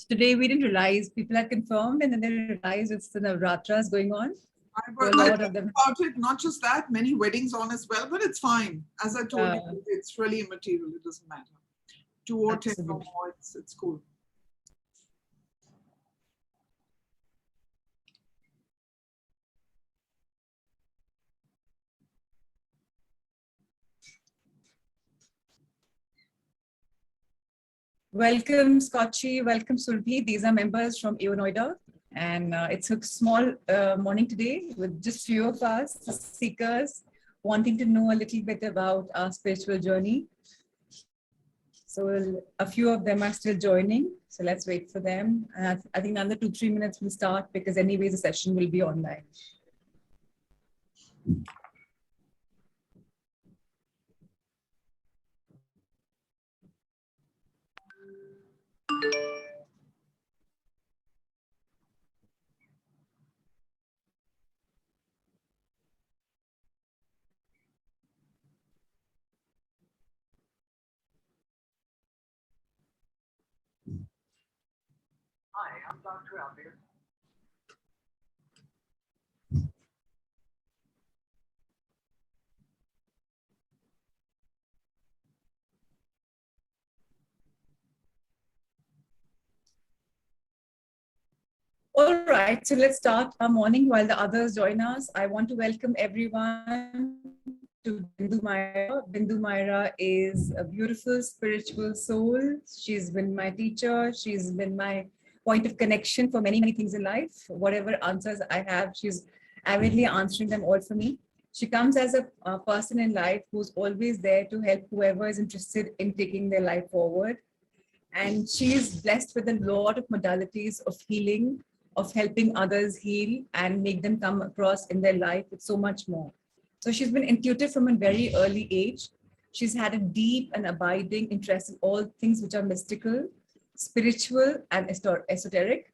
Today we didn't realize people had confirmed and then they realized it's the Navratras going on. I So a lot of them. about it, not just that, many weddings on as well, but it's fine. As I told you, it's really immaterial. It doesn't matter. 2 or 10 or more, it's cool. Welcome, Scotchy. Welcome, Sulbhi. These are members from AO Noida. And it's a small morning today with just few of us, seekers, wanting to know a little bit about our spiritual journey. So a few of them are still joining. So let's wait for them. I think another 2-3 minutes will start because anyways the session will be online. Hi, I'm Dr. Albert. All right, so let's start our morning while the others join us. I want to welcome everyone to Bindu Myra. Bindu Myra is a beautiful spiritual soul. She's been my teacher. She's been my point of connection for many, many things in life. Whatever answers I have, she's avidly answering them all for me. She comes as a person in life who's always there to help whoever is interested in taking their life forward. And she is blessed with a lot of modalities of healing, of helping others heal and make them come across in their life with so much more. So she's been intuitive from a very early age. She's had a deep and abiding interest in all things which are mystical, spiritual, and esoteric,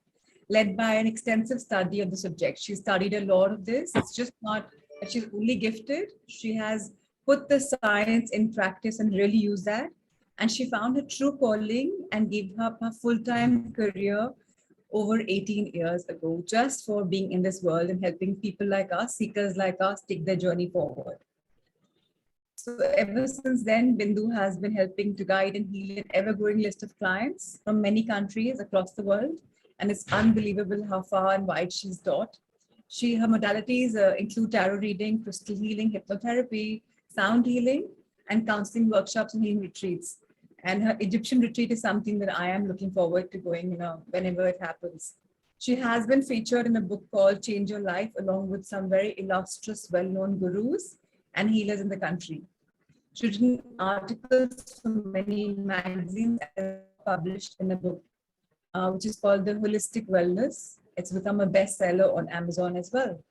led by an extensive study of the subject. She studied a lot of this. It's just not that she's only gifted. She has put the science in practice and really used that. And she found her true calling and gave up her full-time career over 18 years ago, just for being in this world and helping people like us, seekers like us, take their journey forward. So ever since then, Bindu has been helping to guide and heal an ever-growing list of clients from many countries across the world. And it's unbelievable how far and wide she's taught. Her modalities include tarot reading, crystal healing, hypnotherapy, sound healing, and counseling workshops and healing retreats. And her Egyptian retreat is something that I am looking forward to going, whenever it happens. She has been featured in a book called Change Your Life, along with some very illustrious, well-known gurus and healers in the country. She's written articles from many magazines and published in a book, which is called The Holistic Wellness. It's become a bestseller on Amazon as well.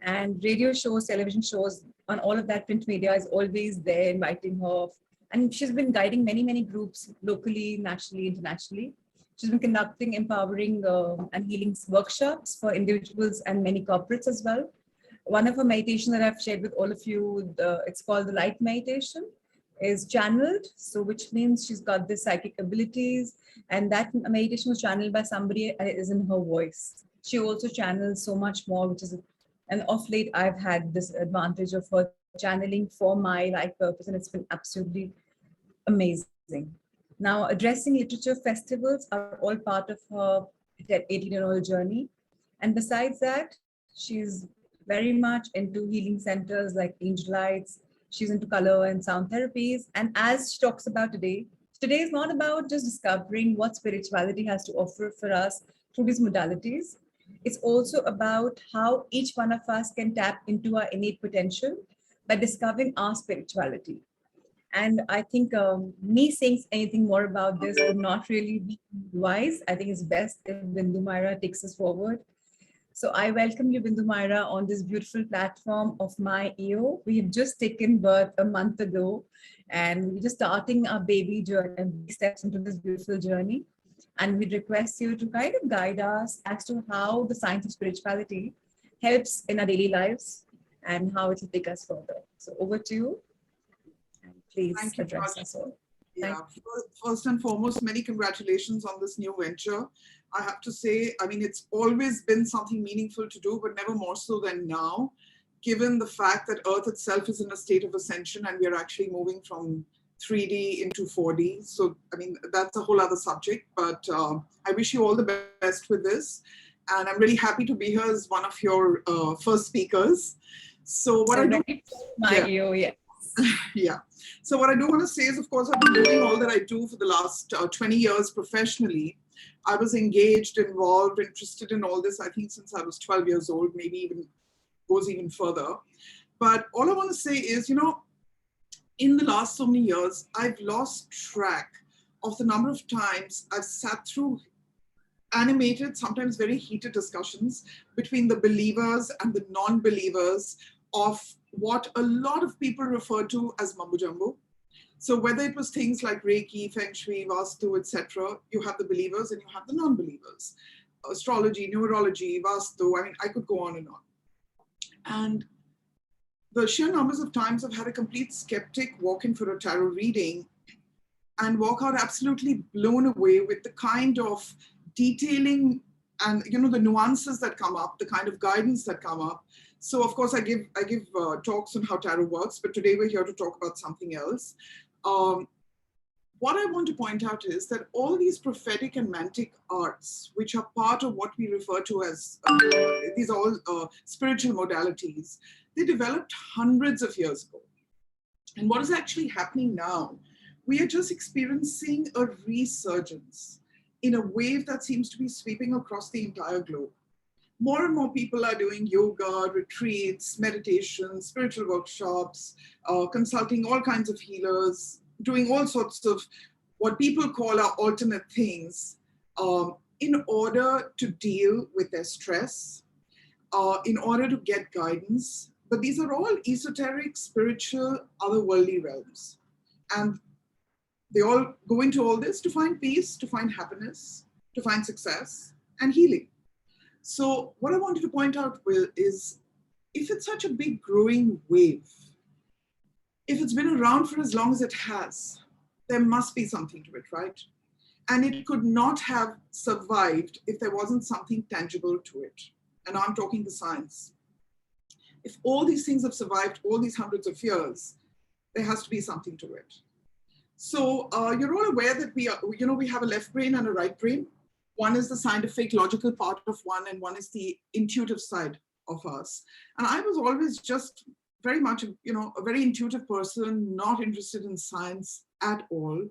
And radio shows, television shows, on all of that print media is always there inviting her. And she's been guiding many, many groups locally, nationally, internationally. She's been conducting empowering and healing workshops for individuals and many corporates as well. One of her meditations that I've shared with all of you, it's called the Light Meditation, is channeled. So which means she's got the psychic abilities, and that meditation was channeled by somebody is in her voice. She also channels so much more, which is, and of late I've had this advantage of her channeling for my life purpose, and it's been absolutely amazing. Now, addressing literature festivals are all part of her 18-year-old journey. And besides that, she's very much into healing centers like Angel Lights. She's into color and sound therapies. And as she talks about today, today is not about just discovering what spirituality has to offer for us through these modalities. It's also about how each one of us can tap into our innate potential by discovering our spirituality. And I think me saying anything more about this would not really be wise. I think it's best if Bindu Myra takes us forward. So I welcome you, Bindu Myra, on this beautiful platform of my EO. We have just taken birth a month ago, and we're just starting our baby journey, steps into this beautiful journey. And we request you to kind of guide us as to how the science of spirituality helps in our daily lives and how it will take us further. So over to you. And please address us all. Yeah, first and foremost, many congratulations on this new venture. I have to say, I mean, it's always been something meaningful to do, but never more so than now, given the fact that Earth itself is in a state of ascension and we're actually moving from 3D into 4D. So, I mean, that's a whole other subject, but I wish you all the best with this. And I'm really happy to be here as one of your first speakers. So what I do, My yes. yeah. So what I do want to say is, of course, I've been doing all that I do for the last 20 years professionally. I was engaged, involved, interested in all this, I think, since I was 12 years old, maybe even goes even further. But all I want to say is, you know, in the last so many years, I've lost track of the number of times I've sat through animated, sometimes very heated discussions between the believers and the non-believers of what a lot of people refer to as mumbo jumbo. So whether it was things like Reiki, Feng Shui, Vastu, etc., you have the believers and you have the non-believers. Astrology, numerology, Vastu, I mean, I could go on and on. And the sheer numbers of times I've had a complete skeptic walk in for a tarot reading and walk out absolutely blown away with the kind of detailing and, you know, the nuances that come up, the kind of guidance that come up. So of course I give talks on how tarot works, but today we're here to talk about something else. What I want to point out is that all these prophetic and mantic arts, which are part of what we refer to as, these are all spiritual modalities, they developed hundreds of years ago. And what is actually happening now, we are just experiencing a resurgence in a wave that seems to be sweeping across the entire globe. More and more people are doing yoga, retreats, meditation, spiritual workshops, consulting all kinds of healers, doing all sorts of what people call our alternate things in order to deal with their stress, in order to get guidance. But these are all esoteric, spiritual, otherworldly realms. And they all go into all this to find peace, to find happiness, to find success and healing. So what I wanted to point out, Will, is if it's such a big growing wave, if it's been around for as long as it has, there must be something to it, right? And it could not have survived if there wasn't something tangible to it. And I'm talking the science. If all these things have survived all these hundreds of years, there has to be something to it. So you're all aware that we have a left brain and a right brain. One is the scientific, logical part of one, and one is the intuitive side of us. And I was always just very much, a very intuitive person, not interested in science at all,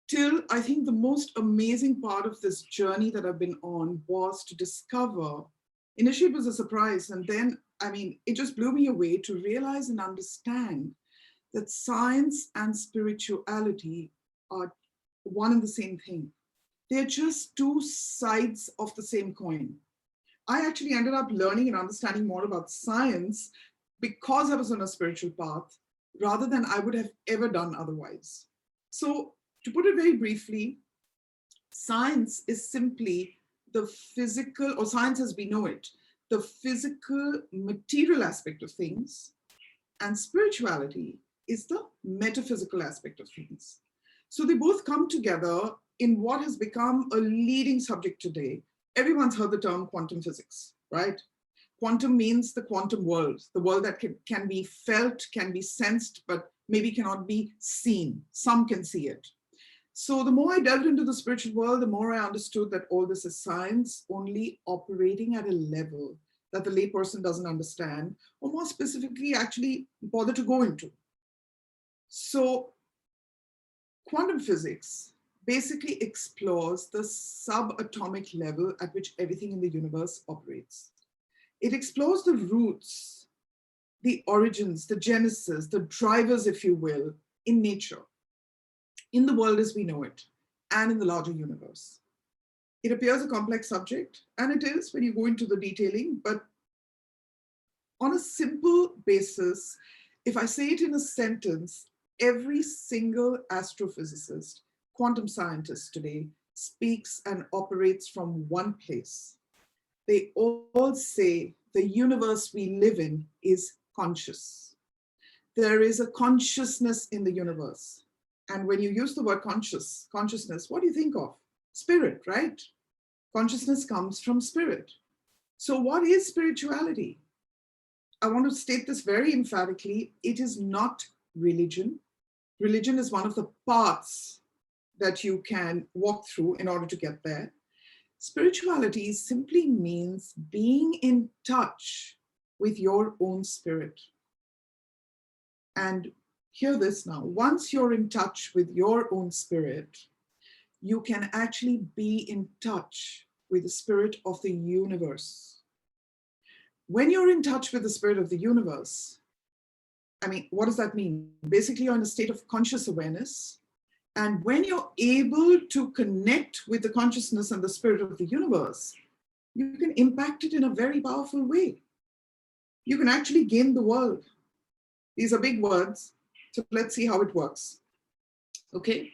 till I think the most amazing part of this journey that I've been on was to discover, initially it was a surprise, and then, I mean, it just blew me away to realize and understand that science and spirituality are one and the same thing. They're just two sides of the same coin. I actually ended up learning and understanding more about science because I was on a spiritual path rather than I would have ever done otherwise. So to put it very briefly, science is simply the physical, or science as we know it, the physical material aspect of things, and spirituality is the metaphysical aspect of things. So they both come together in what has become a leading subject today. Everyone's heard the term quantum physics, right? Quantum means the quantum world, the world that can be felt, can be sensed, but maybe cannot be seen. Some can see it. So the more I delved into the spiritual world, the more I understood that all this is science only operating at a level that the layperson doesn't understand, or more specifically, actually bother to go into. So quantum physics basically explores the subatomic level at which everything in the universe operates. It explores the roots, the origins, the genesis, the drivers, if you will, in nature, in the world as we know it, and in the larger universe. It appears a complex subject, and it is when you go into the detailing, but on a simple basis, if I say it in a sentence, every single astrophysicist, quantum scientist today speaks and operates from one place. They all say the universe we live in is conscious. There is a consciousness in the universe. And when you use the word consciousness, what do you think of? Spirit, right? Consciousness comes from spirit. So what is spirituality? I want to state this very emphatically. It is not religion. Religion is one of the paths that you can walk through in order to get there. Spirituality simply means being in touch with your own spirit. And hear this now, once you're in touch with your own spirit, you can actually be in touch with the spirit of the universe. When you're in touch with the spirit of the universe, I mean, what does that mean? Basically, you're in a state of conscious awareness. And when you're able to connect with the consciousness and the spirit of the universe, you can impact it in a very powerful way. You can actually gain the world. These are big words, so let's see how it works. Okay,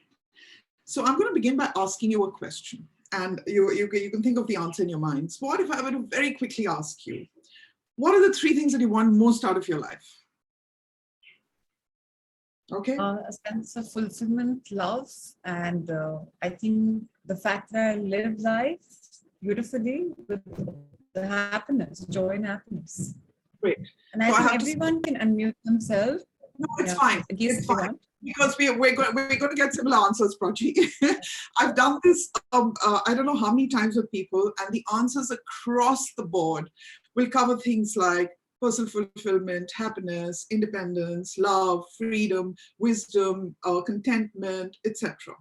so I'm going to begin by asking you a question, and you can think of the answer in your mind. So what if I were to very quickly ask you, what are the 3 things that you want most out of your life? Okay. A sense of fulfillment, love, and I think the fact that I live life beautifully with the happiness, joy and happiness. Great. And I think everyone can unmute themselves. No, it's fine. It's fine. Because we're going to get similar answers, Prachi. I've done this, I don't know how many times with people, and the answers across the board will cover things like personal fulfillment, happiness, independence, love, freedom, wisdom, contentment, etc.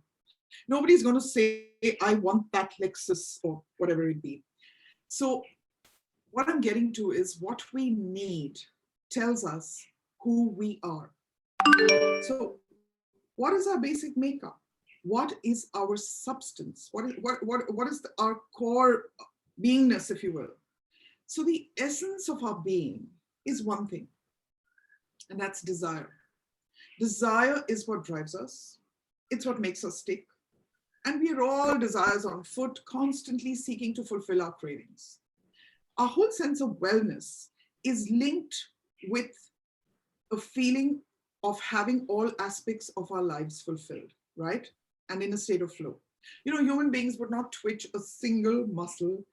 Nobody's going to say, I want that Lexus or whatever it be. So what I'm getting to is what we need tells us who we are. So what is our basic makeup? What is our substance? What is our core beingness, if you will? So the essence of our being is one thing, and that's desire. Desire is what drives us. It's what makes us tick. And we are all desires on foot, constantly seeking to fulfill our cravings. Our whole sense of wellness is linked with a feeling of having all aspects of our lives fulfilled, right? And in a state of flow. You know, human beings would not twitch a single muscle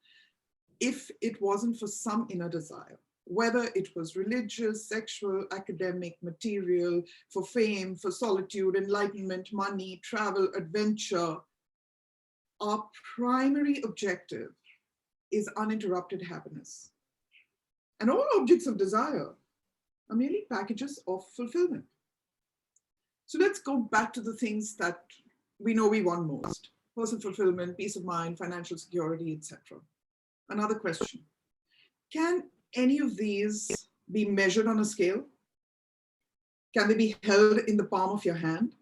if it wasn't for some inner desire, whether it was religious, sexual, academic, material, for fame, for solitude, enlightenment, money, travel, adventure. Our primary objective is uninterrupted happiness. And all objects of desire are merely packages of fulfillment. So let's go back to the things that we know we want most: personal fulfillment, peace of mind, financial security, etc. Another question: can any of these be measured on a scale? Can they be held in the palm of your hand?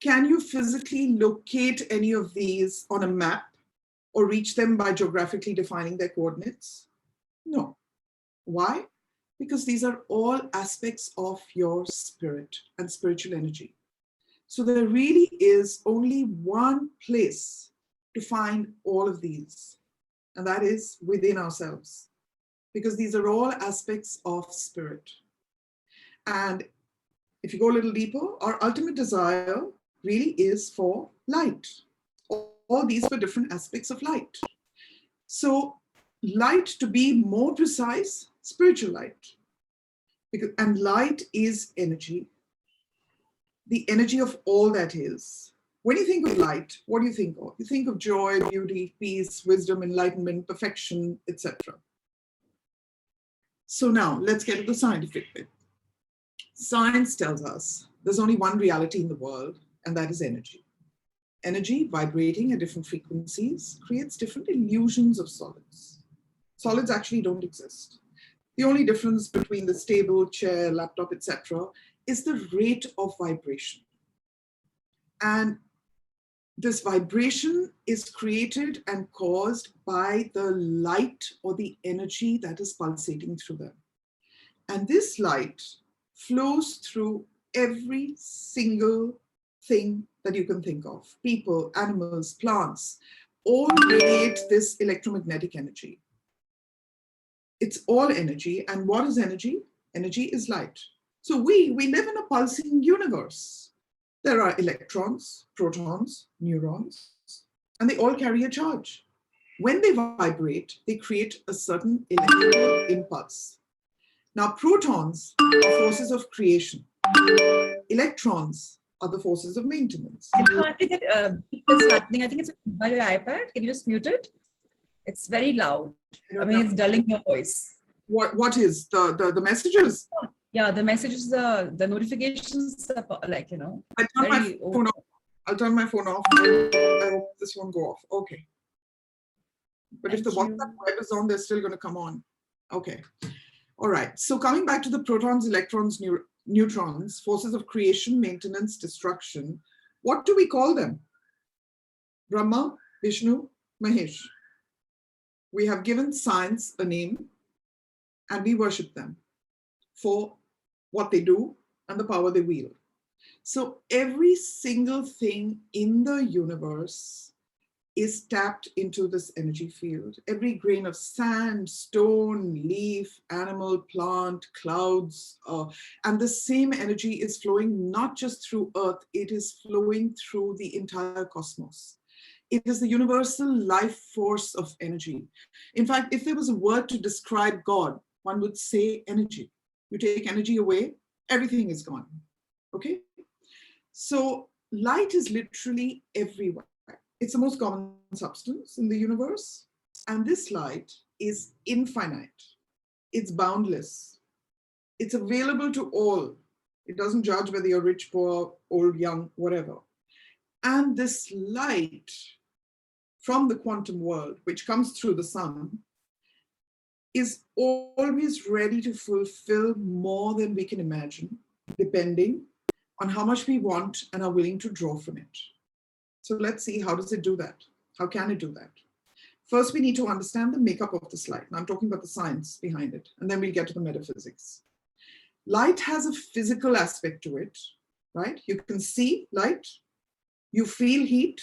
Can you physically locate any of these on a map or reach them by geographically defining their coordinates? No. Why? Because these are all aspects of your spirit and spiritual energy. So there really is only one place to find all of these, and that is within ourselves, because these are all aspects of spirit. And if you go a little deeper, our ultimate desire really is for light. All these were different aspects of light. So light, to be more precise, spiritual light. And light is energy, the energy of all that is. When you think of light, what do you think of? You think of joy, beauty, peace, wisdom, enlightenment, perfection, etc. So now let's get to the scientific bit. Science tells us there's only one reality in the world, and that is energy. Energy vibrating at different frequencies creates different illusions of solids. Solids actually don't exist. The only difference between the table, chair, laptop, etc., is the rate of vibration. And this vibration is created and caused by the light or the energy that is pulsating through them. And this light flows through every single thing that you can think of. People, animals, plants, all radiate this electromagnetic energy. It's all energy. And what is energy? Energy is light. So we live in a pulsing universe. There are electrons, protons, neurons, and they all carry a charge. When they vibrate, they create a certain electrical impulse. Now, protons are forces of creation. Electrons are the forces of maintenance. I can't think that it's happening. I think it's by your iPad. Can you just mute it? It's very loud. I mean, it's dulling your voice. What is the messages? Yeah, the messages, the notifications, like, you know. I turn my very phone off. I'll turn my phone off. I hope this won't go off. Okay. But if the Thank you. WhatsApp web is on, they're still going to come on. Okay. All right. So coming back to the protons, electrons, neutrons, forces of creation, maintenance, destruction, what do we call them? Brahma, Vishnu, Mahesh. We have given science a name and we worship them for what they do and the power they wield. So every single thing in the universe is tapped into this energy field. Every grain of sand, stone, leaf, animal, plant, clouds, and the same energy is flowing not just through Earth, it is flowing through the entire cosmos. It is the universal life force of energy. In fact, if there was a word to describe God, one would say energy. You take energy away, everything is gone. Okay? So light is literally everywhere. It's the most common substance in the universe. And this light is infinite. It's boundless. It's available to all. It doesn't judge whether you're rich, poor, old, young, whatever. And this light from the quantum world, which comes through the sun, is always ready to fulfill more than we can imagine, depending on how much we want and are willing to draw from it. So let's see, how does it do that? How can it do that? First, we need to understand the makeup of this light. Now, I'm talking about the science behind it, and then we'll get to the metaphysics. Light has a physical aspect to it, right? You can see light, you feel heat.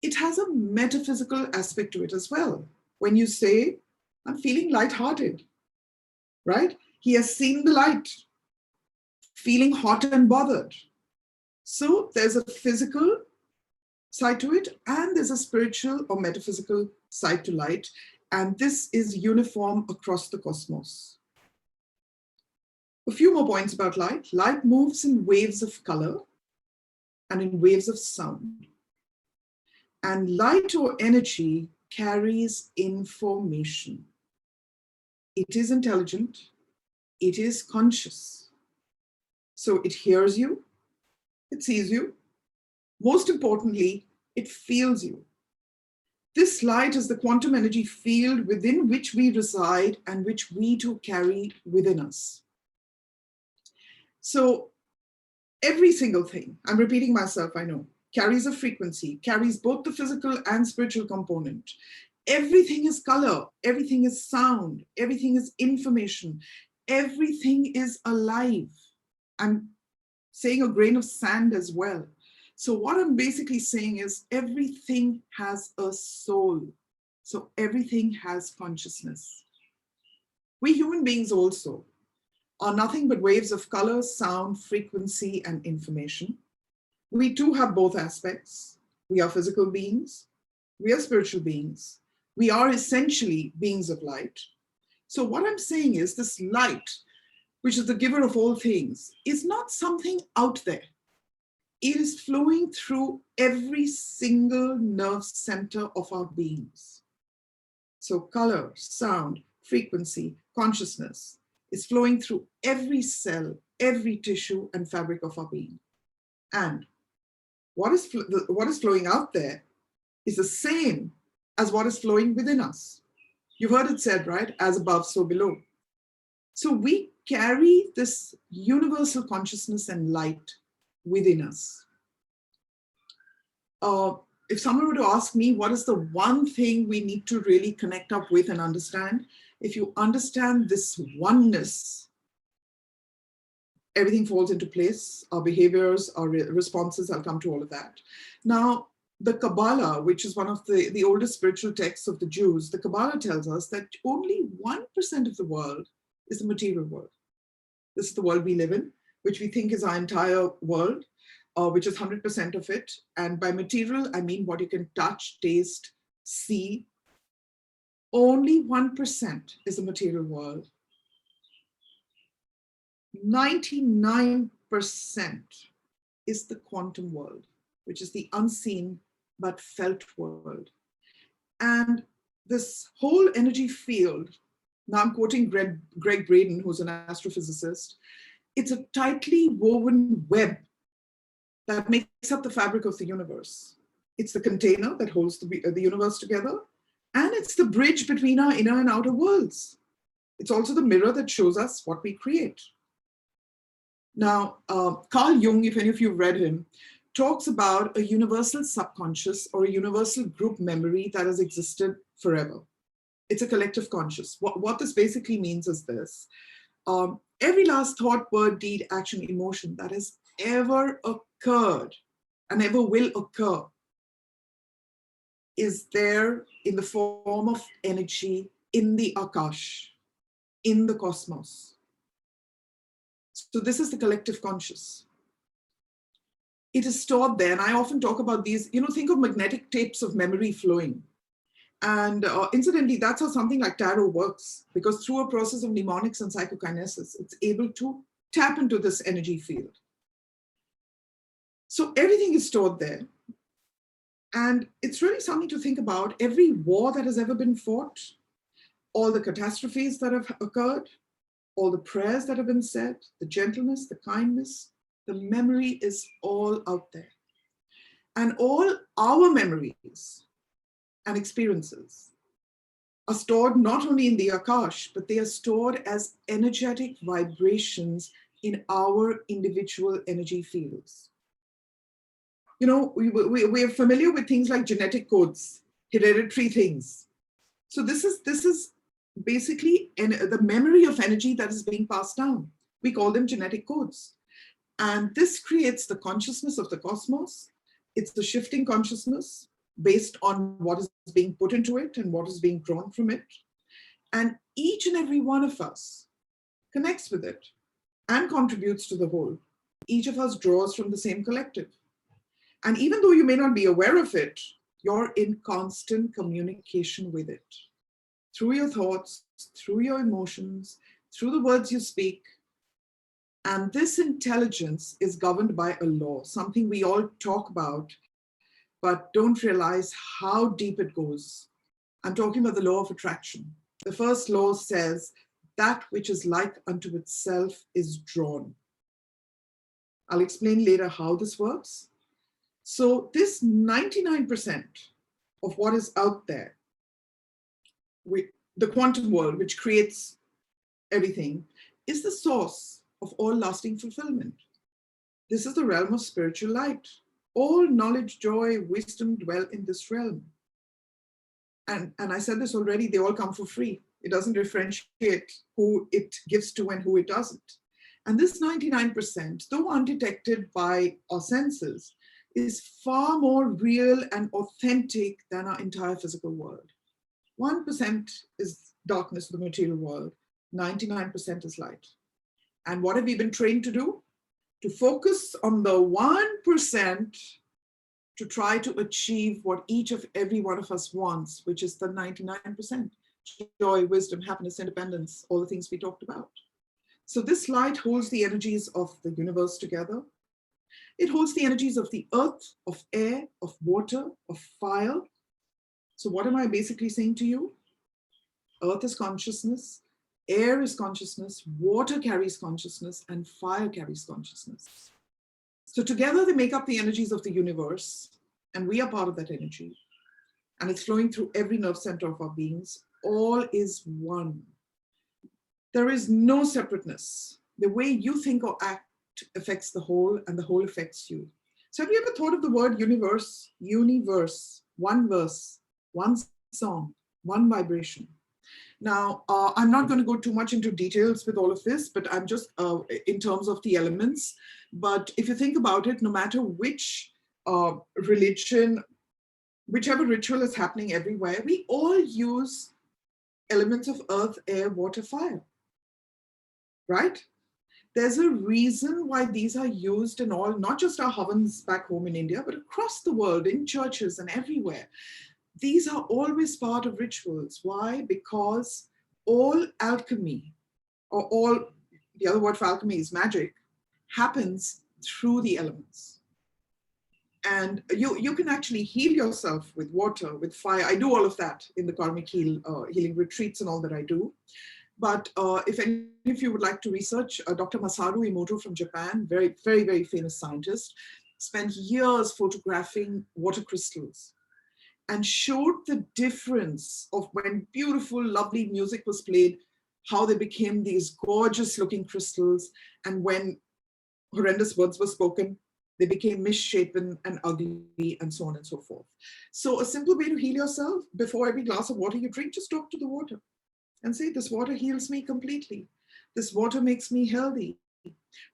It has a metaphysical aspect to it as well. When you say, I'm feeling lighthearted, right? He has seen the light, feeling hot and bothered. So there's a physical side to it, and there's a spiritual or metaphysical side to light. And this is uniform across the cosmos. A few more points about light. Light moves in waves of color and in waves of sound. And light or energy carries information. It is intelligent, it is conscious. So it hears you, it sees you. Most importantly, it feels you. This light is the quantum energy field within which we reside and which we too carry within us. So every single thing, I'm repeating myself, I know, carries a frequency, carries both the physical and spiritual component. Everything is color, everything is sound, everything is information, everything is alive. I'm saying a grain of sand as well. So what I'm basically saying is everything has a soul. So everything has consciousness. We human beings also are nothing but waves of color, sound, frequency, and information. We too have both aspects. We are physical beings. We are spiritual beings. We are essentially beings of light. So what I'm saying is this light, which is the giver of all things, is not something out there. It is flowing through every single nerve center of our beings. So color, sound, frequency, consciousness is flowing through every cell, every tissue and fabric of our being. And what is flowing out there is the same as what is flowing within us. You've heard it said, right? As above, so below. So we carry this universal consciousness and light within us. If someone were to ask me, what is the one thing we need to really connect up with and understand? If you understand this oneness, everything falls into place, our behaviors, our responses, I'll come to all of that. Now, the Kabbalah, which is one of the oldest spiritual texts of the Jews, the Kabbalah tells us that only 1% of the world is the material world. This is the world we live in, which we think is our entire world, which is 100% of it. And by material, I mean what you can touch, taste, see. Only 1% is the material world. 99% is the quantum world, which is the unseen but felt world. And this whole energy field, now I'm quoting Greg Braden, who's an astrophysicist, it's a tightly woven web that makes up the fabric of the universe. It's the container that holds the universe together, and it's the bridge between our inner and outer worlds. It's also the mirror that shows us what we create. Now, Carl Jung, if any of you have read him, talks about a universal subconscious or a universal group memory that has existed forever. It's a collective conscious. What this basically means is this. Every last thought, word, deed, action, emotion that has ever occurred and ever will occur is there in the form of energy in the Akash, in the cosmos. So this is the collective conscious. It is stored there. And I often talk about these, think of magnetic tapes of memory flowing. And incidentally, that's how something like tarot works, because through a process of mnemonics and psychokinesis, it's able to tap into this energy field. So everything is stored there. And it's really something to think about. Every war that has ever been fought, all the catastrophes that have occurred, all the prayers that have been said, the gentleness, the kindness, the memory is all out there. And all our memories and experiences are stored not only in the Akash, but they are stored as energetic vibrations in our individual energy fields. We are familiar with things like genetic codes, hereditary things. So this is basically the memory of energy that is being passed down. We call them genetic codes. And this creates the consciousness of the cosmos. It's the shifting consciousness based on what is being put into it and what is being drawn from it. And each and every one of us connects with it and contributes to the whole. Each of us draws from the same collective. And even though you may not be aware of it, you're in constant communication with it. Through your thoughts, through your emotions, through the words you speak. And this intelligence is governed by a law, something we all talk about, but don't realize how deep it goes. I'm talking about the law of attraction. The first law says, that which is like unto itself is drawn. I'll explain later how this works. So this 99% of what is out there, the quantum world, which creates everything, is the source of all lasting fulfillment. This is the realm of spiritual light. All knowledge, joy, wisdom dwell in this realm. And I said this already, they all come for free. It doesn't differentiate who it gives to and who it doesn't. And this 99%, though undetected by our senses, is far more real and authentic than our entire physical world. 1% is darkness of the material world, 99% is light. And what have we been trained to do? To focus on the 1% to try to achieve what every one of us wants, which is the 99%. Joy, wisdom, happiness, independence, all the things we talked about. So this light holds the energies of the universe together. It holds the energies of the earth, of air, of water, of fire. So what am I basically saying to you? Earth is consciousness, air is consciousness, water carries consciousness, and fire carries consciousness. So together they make up the energies of the universe, and we are part of that energy. And it's flowing through every nerve center of our beings. All is one. There is no separateness. The way you think or act affects the whole, and the whole affects you. So have you ever thought of the word universe? Universe, one verse, one song, one vibration. Now, I'm not going to go too much into details with all of this, but I'm just in terms of the elements. But if you think about it, no matter which religion, whichever ritual is happening everywhere, we all use elements of earth, air, water, fire, right? There's a reason why these are used in all, not just our havans back home in India, but across the world, in churches and everywhere. These are always part of rituals. Why? Because all alchemy, or all, the other word for alchemy is magic, happens through the elements. And you can actually heal yourself with water, with fire. I do all of that in the Karmic healing retreats and all that I do. But if any of you would like to research, Dr. Masaru Emoto from Japan, very, very, very famous scientist, spent years photographing water crystals and showed the difference of when beautiful, lovely music was played, how they became these gorgeous looking crystals, and when horrendous words were spoken, they became misshapen and ugly, and so on and so forth. So a simple way to heal yourself: before every glass of water you drink, just talk to the water and say, this water heals me completely. This water makes me healthy.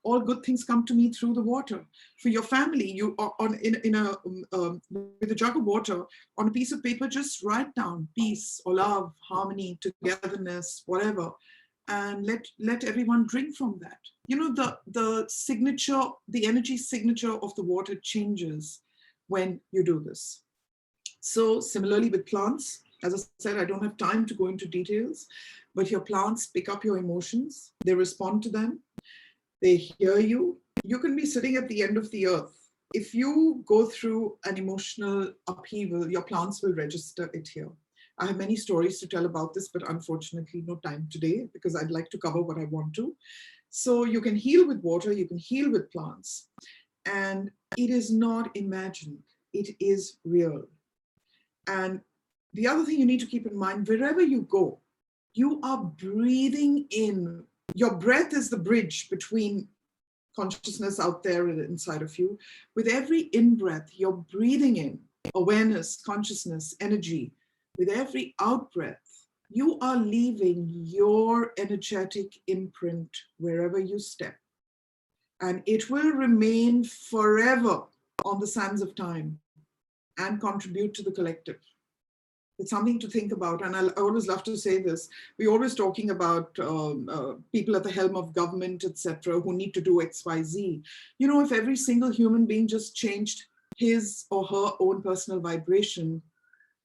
All good things come to me through the water. For your family, you are with a jug of water, on a piece of paper, just write down peace or love, harmony, togetherness, whatever, and let everyone drink from that. You know, the signature, the energy signature of the water changes when you do this. So similarly with plants, as I said, I don't have time to go into details, but your plants pick up your emotions, they respond to them, they hear you. You can be sitting at the end of the earth. If you go through an emotional upheaval, your plants will register it here. I have many stories to tell about this, but unfortunately no time today because I'd like to cover what I want to. So you can heal with water, you can heal with plants, and it is not imagined, it is real. And the other thing you need to keep in mind, wherever you go, you are breathing in. Your breath is the bridge between consciousness out there and inside of you. With every in-breath, you're breathing in awareness, consciousness, energy. With every out-breath, you are leaving your energetic imprint wherever you step. And it will remain forever on the sands of time and contribute to the collective. It's something to think about. And I always love to say this. We're always talking about people at the helm of government, etc., who need to do X, Y, Z. You know, if every single human being just changed his or her own personal vibration,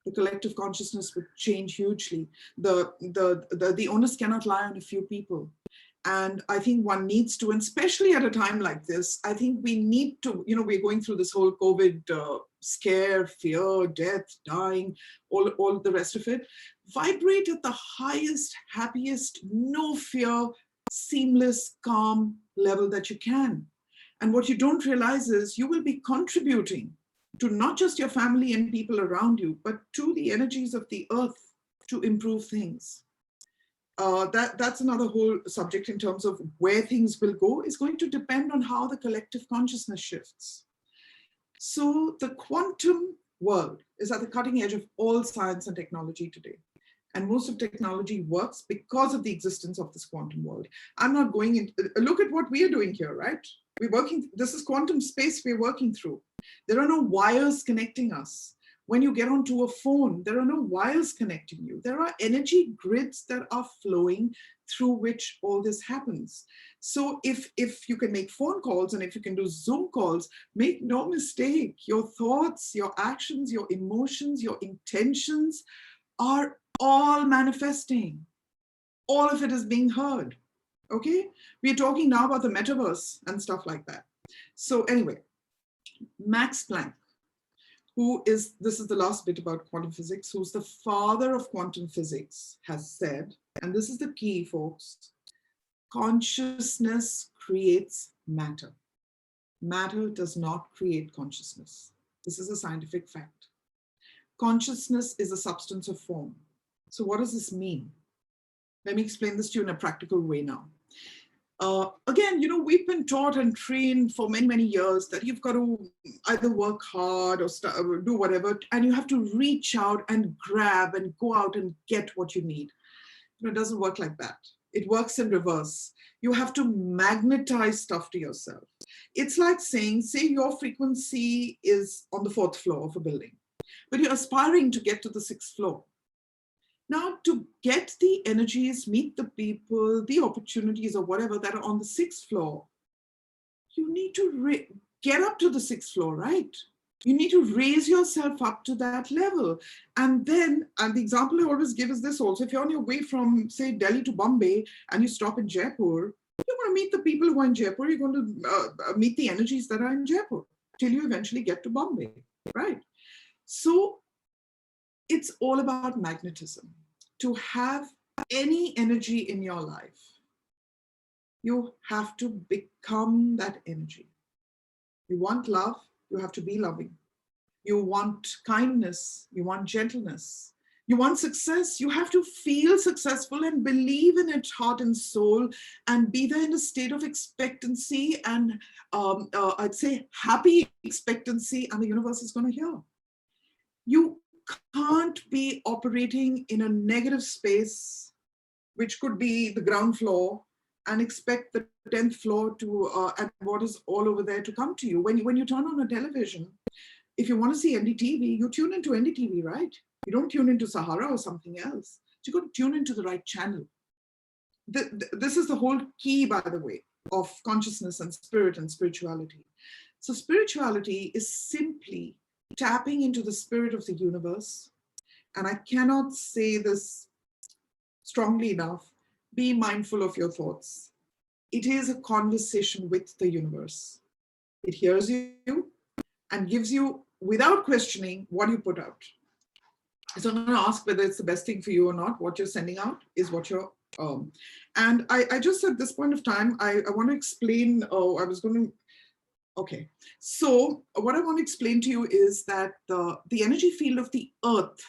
the collective consciousness would change hugely. The onus cannot lie on a few people. And I think one needs to, and especially at a time like this, I think we need to, you know, we're going through this whole COVID scare, fear, death, dying, all the rest of it. Vibrate at the highest, happiest, no fear, seamless, calm level that you can. And what you don't realize is you will be contributing to not just your family and people around you, but to the energies of the earth to improve things. That's another whole subject in terms of where things will go is going to depend on how the collective consciousness shifts. So the quantum world is at the cutting edge of all science and technology today. And most of technology works because of the existence of this quantum world. I'm not going into, look at what we are doing here, right? We're working, this is quantum space we're working through. There are no wires connecting us. When you get onto a phone, there are no wires connecting you. There are energy grids that are flowing through which all this happens. So if you can make phone calls and if you can do Zoom calls, make no mistake, your thoughts, your actions, your emotions, your intentions are all manifesting. All of it is being heard, okay? We're talking now about the metaverse and stuff like that. So anyway, Max Planck, who is, this is the last bit about quantum physics, who's the father of quantum physics, has said, and this is the key, folks, consciousness creates matter. Matter does not create consciousness. This is a scientific fact. Consciousness is a substance of form. So what does this mean? Let me explain this to you in a practical way now. Again, you know, we've been taught and trained for many, many years that you've got to either work hard or do whatever, and you have to reach out and grab and go out and get what you need. You know, it doesn't work like that. It works in reverse. You have to magnetize stuff to yourself. It's like saying, say your frequency is on the 4th floor of a building, but you're aspiring to get to the 6th floor. Now, to get the energies, meet the people, the opportunities or whatever that are on the 6th floor, you need to get up to the 6th floor, right? You need to raise yourself up to that level. And then, and the example I always give is this also, if you're on your way from, say, Delhi to Bombay and you stop in Jaipur, you're going to meet the people who are in Jaipur, you're going to meet the energies that are in Jaipur till you eventually get to Bombay, right? So it's all about magnetism. To have any energy in your life, you have to become that energy. You want love, you have to be loving. You want kindness, you want gentleness. You want success, you have to feel successful and believe in it, heart and soul, and be there in a state of expectancy and I'd say happy expectancy, and the universe is going to hear. You can't be operating in a negative space, which could be the ground floor, and expect the 10th floor to and what is all over there to come to you. When you turn on a television, if you want to see NDTV, you tune into NDTV, right? You don't tune into Sahara or something else. So you got to tune into the right channel. This is the whole key, by the way, of consciousness and spirit and spirituality. So spirituality is simply tapping into the spirit of the universe. And I cannot say this strongly enough. Be mindful of your thoughts. It is a conversation with the universe. It hears you and gives you, without questioning, what you put out. So I'm going to ask whether it's the best thing for you or not. What you're sending out is what you're and I just at this point of time, I want to explain, okay. So what I want to explain to you is that the energy field of the earth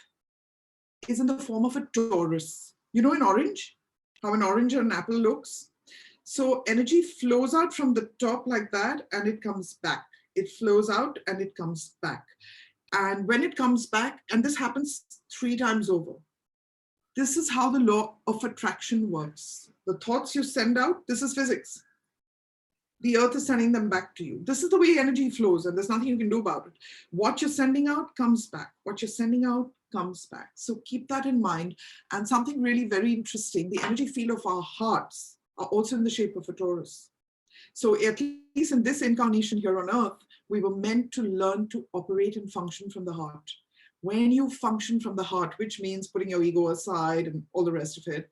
is in the form of a torus. You know, an orange, how an orange or an apple looks. So energy flows out from the top like that, and it comes back. It flows out and it comes back. And when it comes back, and this happens 3 times over, this is how the law of attraction works. The thoughts you send out, this is physics. The earth is sending them back to you. This is the way energy flows, and there's nothing you can do about it. What you're sending out comes back. What you're sending out comes back. So keep that in mind. And something really very interesting, the energy field of our hearts are also in the shape of a torus. So at least in this incarnation here on earth, we were meant to learn to operate and function from the heart. When you function from the heart, which means putting your ego aside and all the rest of it,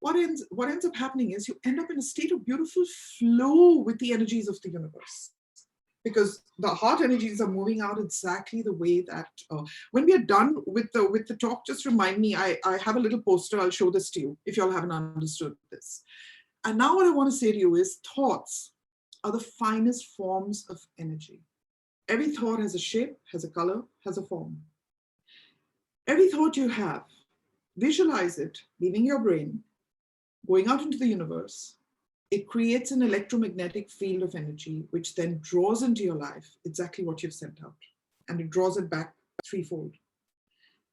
what ends up happening is you end up in a state of beautiful flow with the energies of the universe. Because the heart energies are moving out exactly the way that, when we are done with the talk, just remind me, I have a little poster, I'll show this to you if you all haven't understood this. And now what I want to say to you is thoughts are the finest forms of energy. Every thought has a shape, has a color, has a form. Every thought you have, visualize it, leaving your brain, going out into the universe. It creates an electromagnetic field of energy, which then draws into your life exactly what you've sent out. And it draws it back 3-fold.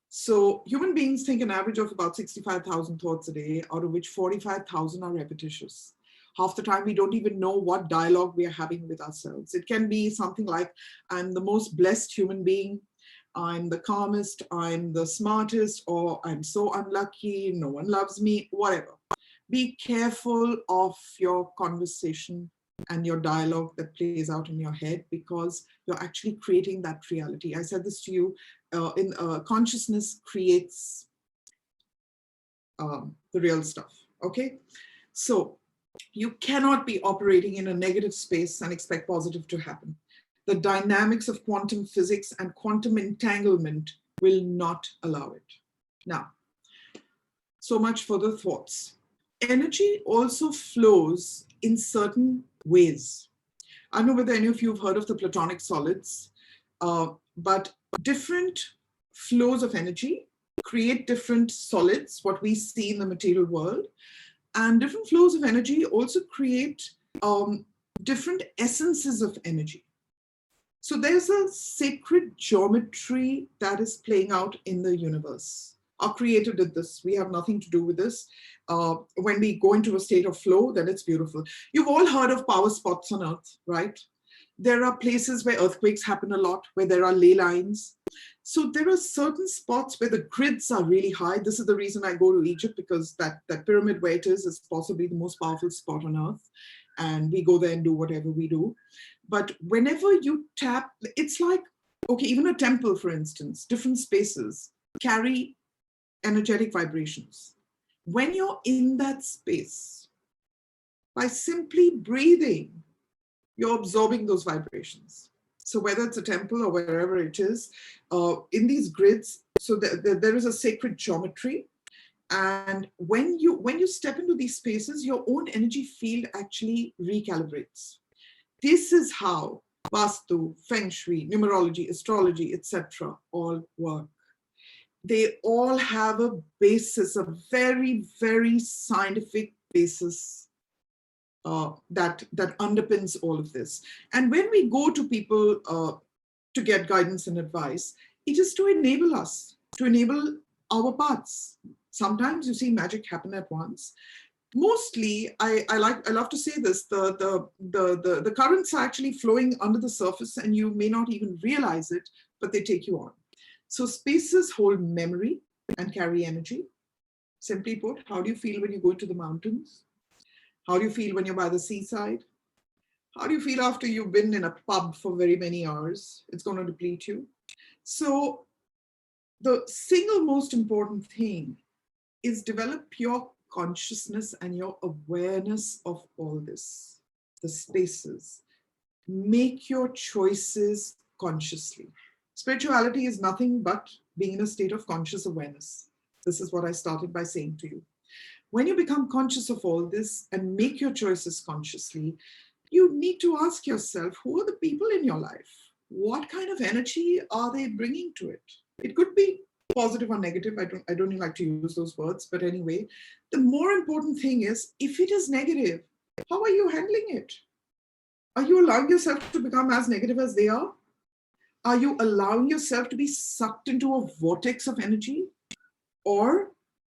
So human beings think an average of about 65,000 thoughts a day, out of which 45,000 are repetitious. Half the time, we don't even know what dialogue we are having with ourselves. It can be something like, I'm the most blessed human being, I'm the calmest, I'm the smartest, or I'm so unlucky, no one loves me, whatever. Be careful of your conversation and your dialogue that plays out in your head, because you're actually creating that reality. I said this to you, consciousness creates the real stuff, okay? So you cannot be operating in a negative space and expect positive to happen. The dynamics of quantum physics and quantum entanglement will not allow it. Now, so much for the thoughts. Energy also flows in certain ways. I don't know whether any of you have heard of the Platonic solids, but different flows of energy create different solids, what we see in the material world, and different flows of energy also create different essences of energy. So there's a sacred geometry that is playing out in the universe. Our creator did this. We have nothing to do with this. When we go into a state of flow, then it's beautiful. You've all heard of power spots on earth, right? There are places where earthquakes happen a lot, where there are ley lines. So there are certain spots where the grids are really high. This is the reason I go to Egypt, because that pyramid where it is possibly the most powerful spot on earth. And we go there and do whatever we do. But whenever you tap, it's like, okay, even a temple, for instance, different spaces carry energetic vibrations. When you're in that space, by simply breathing, you're absorbing those vibrations. So whether it's a temple or wherever it is, in these grids, so there is a sacred geometry. And when you step into these spaces, your own energy field actually recalibrates. This is how Vastu, Feng Shui, numerology, astrology, etc. all work. They all have a basis, a very, very scientific basis that underpins all of this. And when we go to people to get guidance and advice, it is to enable us, to enable our paths. Sometimes you see magic happen at once. Mostly, I love to say this, the currents are actually flowing under the surface and you may not even realize it, but they take you on. So spaces hold memory and carry energy. Simply put, how do you feel when you go to the mountains? How do you feel when you're by the seaside? How do you feel after you've been in a pub for very many hours? It's going to deplete you. So the single most important thing is develop your consciousness and your awareness of all this, the spaces. Make your choices consciously. Spirituality is nothing but being in a state of conscious awareness. This is what I started by saying to you. When you become conscious of all this and make your choices consciously, you need to ask yourself, who are the people in your life? What kind of energy are they bringing to it? It could be positive or negative. I don't even like to use those words, but anyway, the more important thing is, if it is negative, how are you handling it? Are you allowing yourself to become as negative as they are? Are you allowing yourself to be sucked into a vortex of energy? Or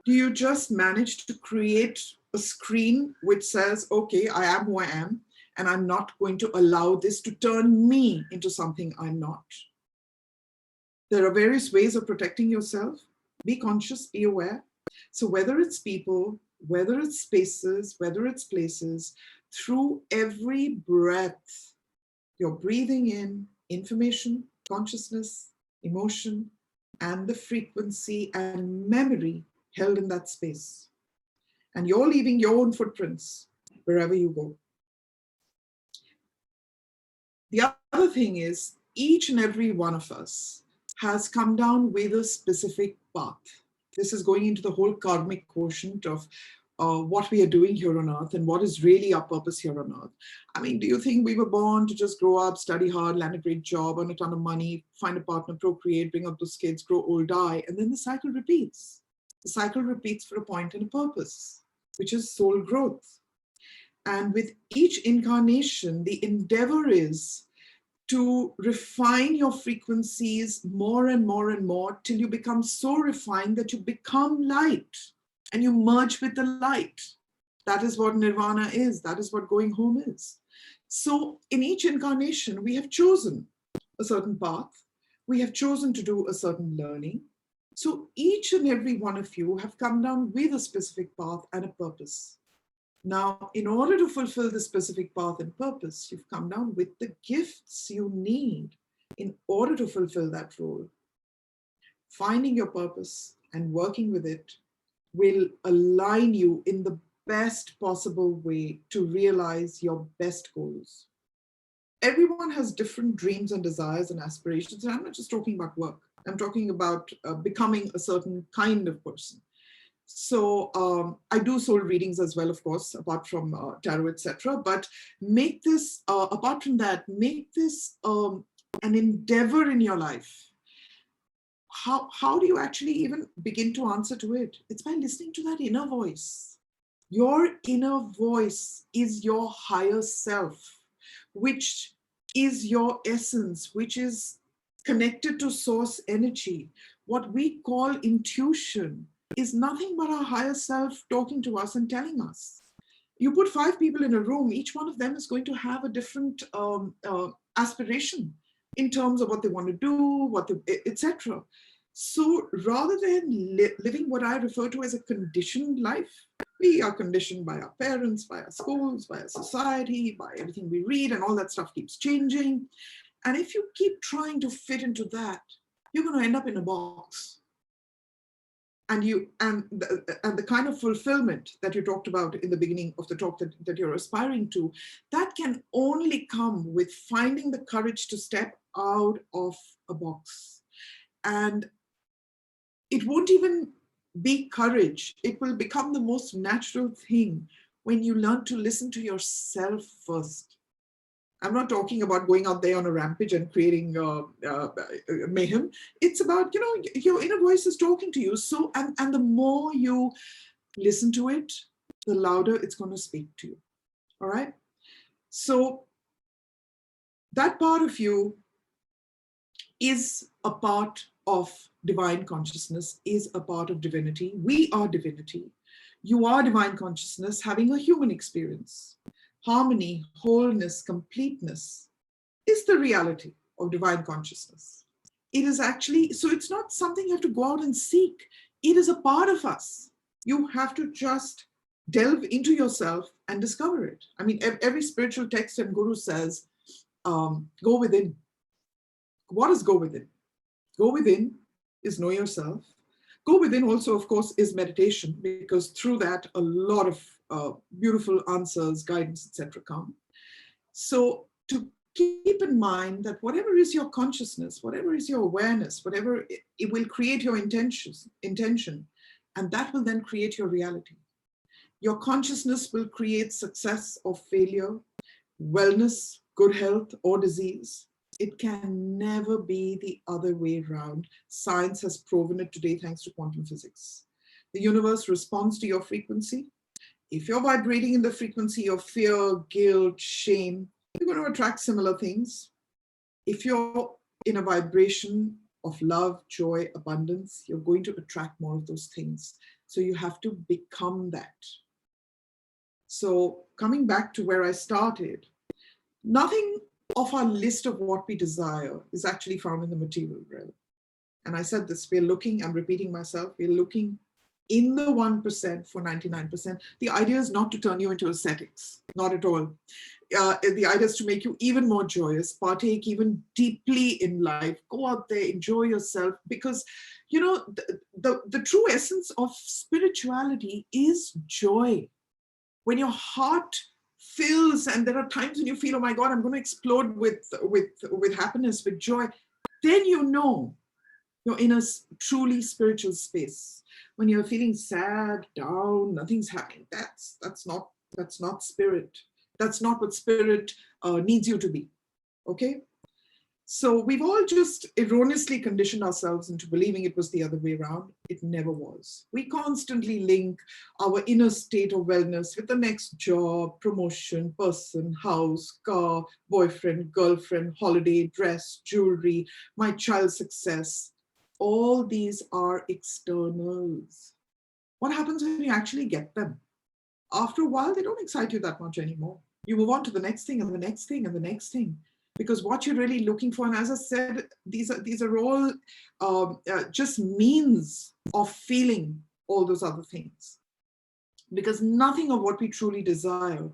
do you just manage to create a screen which says, okay, I am who I am, and I'm not going to allow this to turn me into something I'm not? There are various ways of protecting yourself. Be conscious, be aware. So whether it's people, whether it's spaces, whether it's places, through every breath, you're breathing in information, consciousness, emotion, and the frequency and memory held in that space. And you're leaving your own footprints wherever you go. The other thing is, each and every one of us has come down with a specific path. This is going into the whole karmic quotient of what we are doing here on earth and what is really our purpose here on earth. I mean, do you think we were born to just grow up, study hard, land a great job, earn a ton of money, find a partner, procreate, bring up those kids, grow old, die, and then the cycle repeats? The cycle repeats for a point and a purpose, which is soul growth. And with each incarnation, the endeavor is to refine your frequencies more and more and more till you become so refined that you become light and you merge with the light. That is what nirvana is. That is what going home is. So in each incarnation, we have chosen a certain path. We have chosen to do a certain learning. So each and every one of you have come down with a specific path and a purpose. Now, in order to fulfill the specific path and purpose, you've come down with the gifts you need in order to fulfill that role. Finding your purpose and working with it will align you in the best possible way to realize your best goals. Everyone has different dreams and desires and aspirations. And I'm not just talking about work. I'm talking about becoming a certain kind of person. So I do soul readings as well, of course, apart from tarot, etc. But make this, apart from that, make this an endeavor in your life. How do you actually even begin to answer to it? It's by listening to that inner voice. Your inner voice is your higher self, which is your essence, which is connected to source energy. What we call intuition is nothing but our higher self talking to us and telling us. You put 5 people in a room, each one of them is going to have a different aspiration in terms of what they want to do, what they, etc. So rather than living what I refer to as a conditioned life, we are conditioned by our parents, by our schools, by our society, by everything we read, and all that stuff keeps changing. And if you keep trying to fit into that, you're going to end up in a box. And the kind of fulfillment that you talked about in the beginning of the talk that you're aspiring to, that can only come with finding the courage to step out of a box. And it won't even be courage. It will become the most natural thing when you learn to listen to yourself first. I'm not talking about going out there on a rampage and creating mayhem. It's about, you know, your inner voice is talking to you. So, and the more you listen to it, the louder it's going to speak to you. All right. So that part of you is a part of divine consciousness, is a part of divinity. We are divinity. You are divine consciousness having a human experience. Harmony, wholeness, completeness is the reality of divine consciousness. It is actually, so it's not something you have to go out and seek. It is a part of us. You have to just delve into yourself and discover it. I mean, every spiritual text and guru says, go within. What is go within? Go within is know yourself. Go within also, of course, is meditation, because through that, a lot of beautiful answers, guidance, etc. come. So to keep in mind that whatever is your consciousness, whatever is your awareness, whatever, it will create your intention, and that will then create your reality. Your consciousness will create success or failure, wellness, good health or disease. It can never be the other way around. Science has proven it today thanks to quantum physics. The universe responds to your frequency. If you're vibrating in the frequency of fear, guilt, shame, you're going to attract similar things. If you're in a vibration of love, joy, abundance, you're going to attract more of those things. So you have to become that. So coming back to where I started, nothing of our list of what we desire is actually found in the material realm. And I said this, we're looking, I'm repeating myself, we're looking in the 1% for 99%. The idea is not to turn you into ascetics, not at all. The idea is to make you even more joyous, partake even deeply in life, go out there, enjoy yourself, because, you know, the true essence of spirituality is joy. When your heart fills, and there are times when you feel, oh my God, I'm going to explode with happiness, with joy, then you know you're in a truly spiritual space. When you're feeling sad, down, nothing's happening, that's not spirit. That's not what spirit needs you to be. Okay? So we've all just erroneously conditioned ourselves into believing it was the other way around. It never was. We constantly link our inner state of wellness with the next job, promotion, person, house, car, boyfriend, girlfriend, holiday, dress, jewelry, my child's success. All these are externals. What happens when you actually get them? After a while, they don't excite you that much anymore. You move on to the next thing and the next thing and the next thing. Because what you're really looking for, and as I said, these are all just means of feeling all those other things. Because nothing of what we truly desire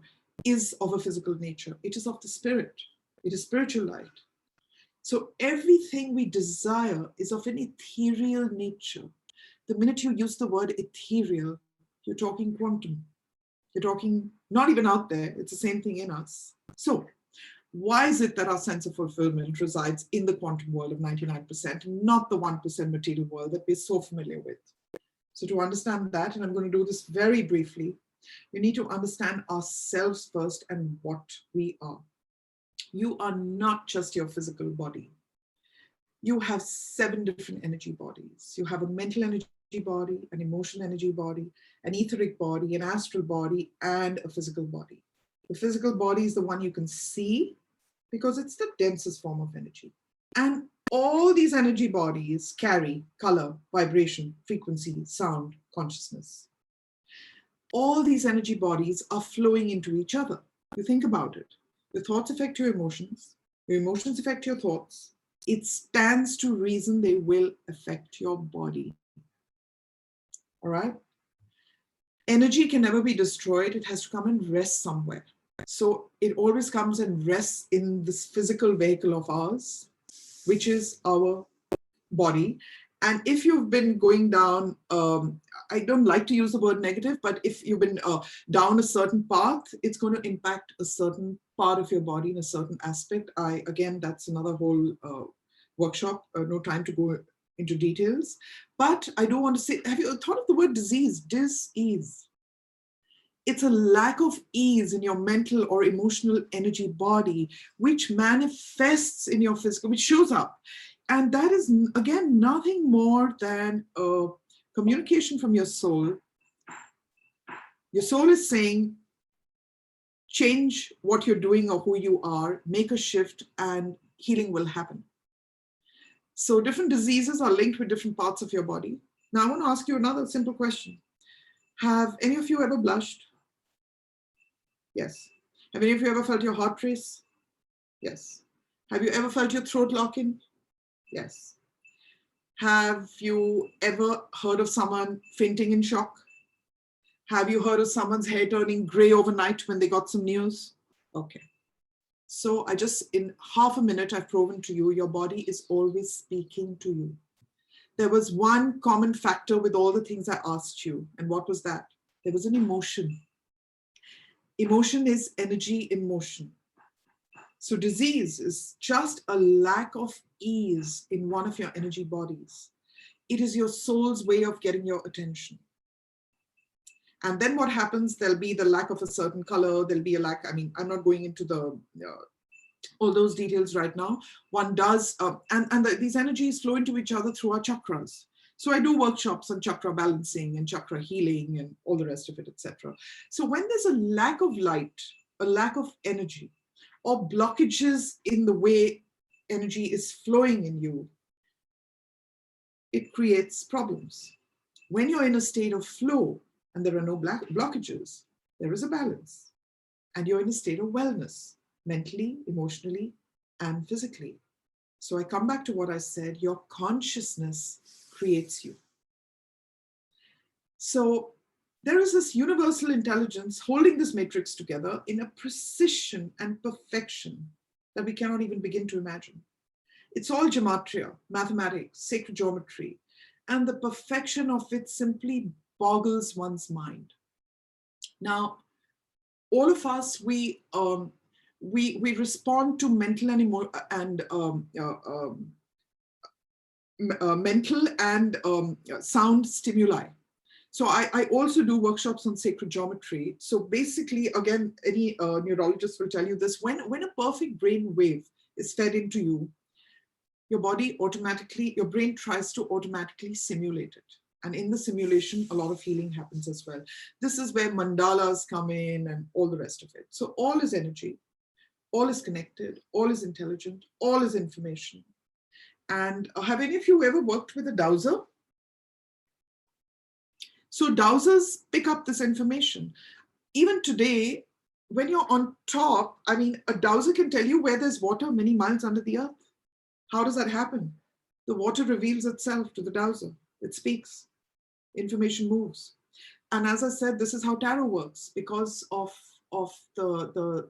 is of a physical nature. It is of the spirit. It is spiritual light. So everything we desire is of an ethereal nature. The minute you use the word ethereal, you're talking quantum. You're talking not even out there. It's the same thing in us. So why is it that our sense of fulfillment resides in the quantum world of 99%, not the 1% material world that we're so familiar with? So to understand that, and I'm going to do this very briefly, we need to understand ourselves first and what we are. You are not just your physical body. You have 7 different energy bodies. You have a mental energy body, an emotional energy body, an etheric body, an astral body, and a physical body. The physical body is the one you can see because it's the densest form of energy. And all these energy bodies carry color, vibration, frequency, sound, consciousness. All these energy bodies are flowing into each other. You think about it. Your thoughts affect your emotions Your emotions affect your thoughts. It stands to reason they will affect your body. All right? Energy can never be destroyed. It has to come and rest somewhere. So it always comes and rests in this physical vehicle of ours, which is our body. And if you've been going down, I don't like to use the word negative, but if you've been down a certain path, it's going to impact a certain part of your body in a certain aspect. Again, that's another whole workshop, no time to go into details. But I do want to say, have you thought of the word disease? Dis-ease. It's a lack of ease in your mental or emotional energy body, which manifests in your physical, which shows up. And that is, again, nothing more than a communication from your soul. Your soul is saying, change what you're doing or who you are, make a shift, and healing will happen. So different diseases are linked with different parts of your body. Now I want to ask you another simple question. Have any of you ever blushed? Yes. Have any of you ever felt your heart race? Yes. Have you ever felt your throat lock in? Yes. Have you ever heard of someone fainting in shock? Have you heard of someone's hair turning gray overnight when they got some news? Okay. So in half a minute, I've proven to you, your body is always speaking to you. There was one common factor with all the things I asked you. And what was that? There was an emotion. Emotion is energy in motion. So disease is just a lack of ease in one of your energy bodies. It is your soul's way of getting your attention. And then what happens, there'll be the lack of a certain color, there'll be a lack, I'm not going into the all those details right now. One does, these energies flow into each other through our chakras. So I do workshops on chakra balancing and chakra healing and all the rest of it, etc. So when there's a lack of light, a lack of energy, or blockages in the way energy is flowing in you, it creates problems. When you're in a state of flow and there are no blockages, there is a balance. And you're in a state of wellness, mentally, emotionally, and physically. So I come back to what I said, your consciousness creates you. So there is this universal intelligence holding this matrix together in a precision and perfection that we cannot even begin to imagine. It's all gematria, mathematics, sacred geometry, and the perfection of it simply boggles one's mind. Now, all of us, we respond to mental and sound stimuli. So I also do workshops on sacred geometry. So basically, again, any neurologist will tell you this, when a perfect brain wave is fed into you, your body automatically, your brain tries to automatically simulate it. And in the simulation, a lot of healing happens as well. This is where mandalas come in and all the rest of it. So all is energy, all is connected, all is intelligent, all is information. And have any of you ever worked with a dowser? So dowsers pick up this information. Even today, when you're on top, a dowser can tell you where there's water many miles under the earth. How does that happen? The water reveals itself to the dowser. It speaks. Information moves. And as I said, this is how tarot works because of the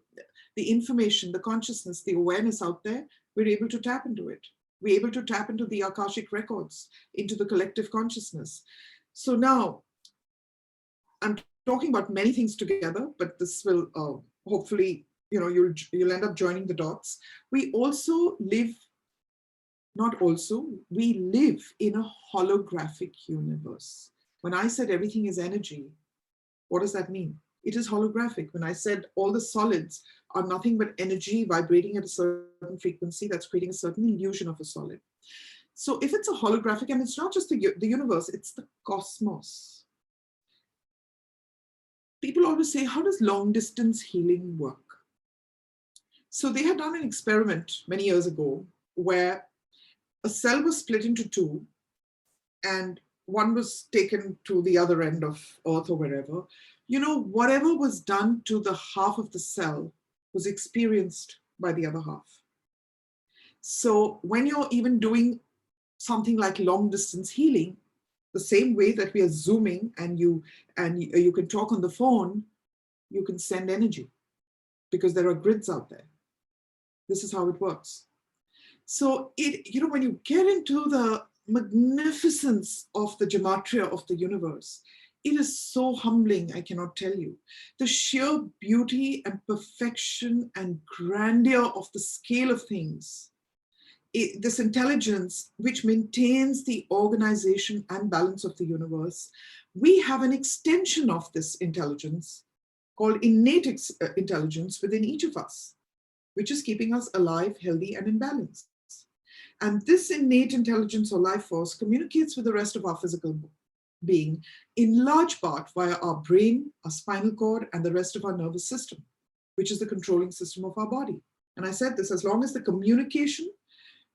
information, the consciousness, the awareness out there. We're able to tap into it. We're able to tap into the Akashic records, into the collective consciousness. So now, I'm talking about many things together, but this will hopefully, you'll end up joining the dots. We also live, we live in a holographic universe. When I said everything is energy, what does that mean? It is holographic. When I said all the solids are nothing but energy vibrating at a certain frequency, that's creating a certain illusion of a solid. So if it's a holographic, and it's not just the universe, it's the cosmos. People always say, how does long distance healing work? So they had done an experiment many years ago where a cell was split into two and one was taken to the other end of Earth or wherever. Whatever was done to the half of the cell was experienced by the other half. So when you're even doing something like long distance healing, the same way that we are Zooming and you can talk on the phone, you can send energy because there are grids out there. This is how it works. So when you get into the magnificence of the gematria of the universe, it is so humbling, I cannot tell you. The sheer beauty and perfection and grandeur of the scale of things. This intelligence which maintains the organization and balance of the universe, we have an extension of this intelligence called innate intelligence within each of us, which is keeping us alive, healthy, and in balance. And this innate intelligence or life force communicates with the rest of our physical being in large part via our brain, our spinal cord, and the rest of our nervous system, which is the controlling system of our body. And I said this, as long as the communication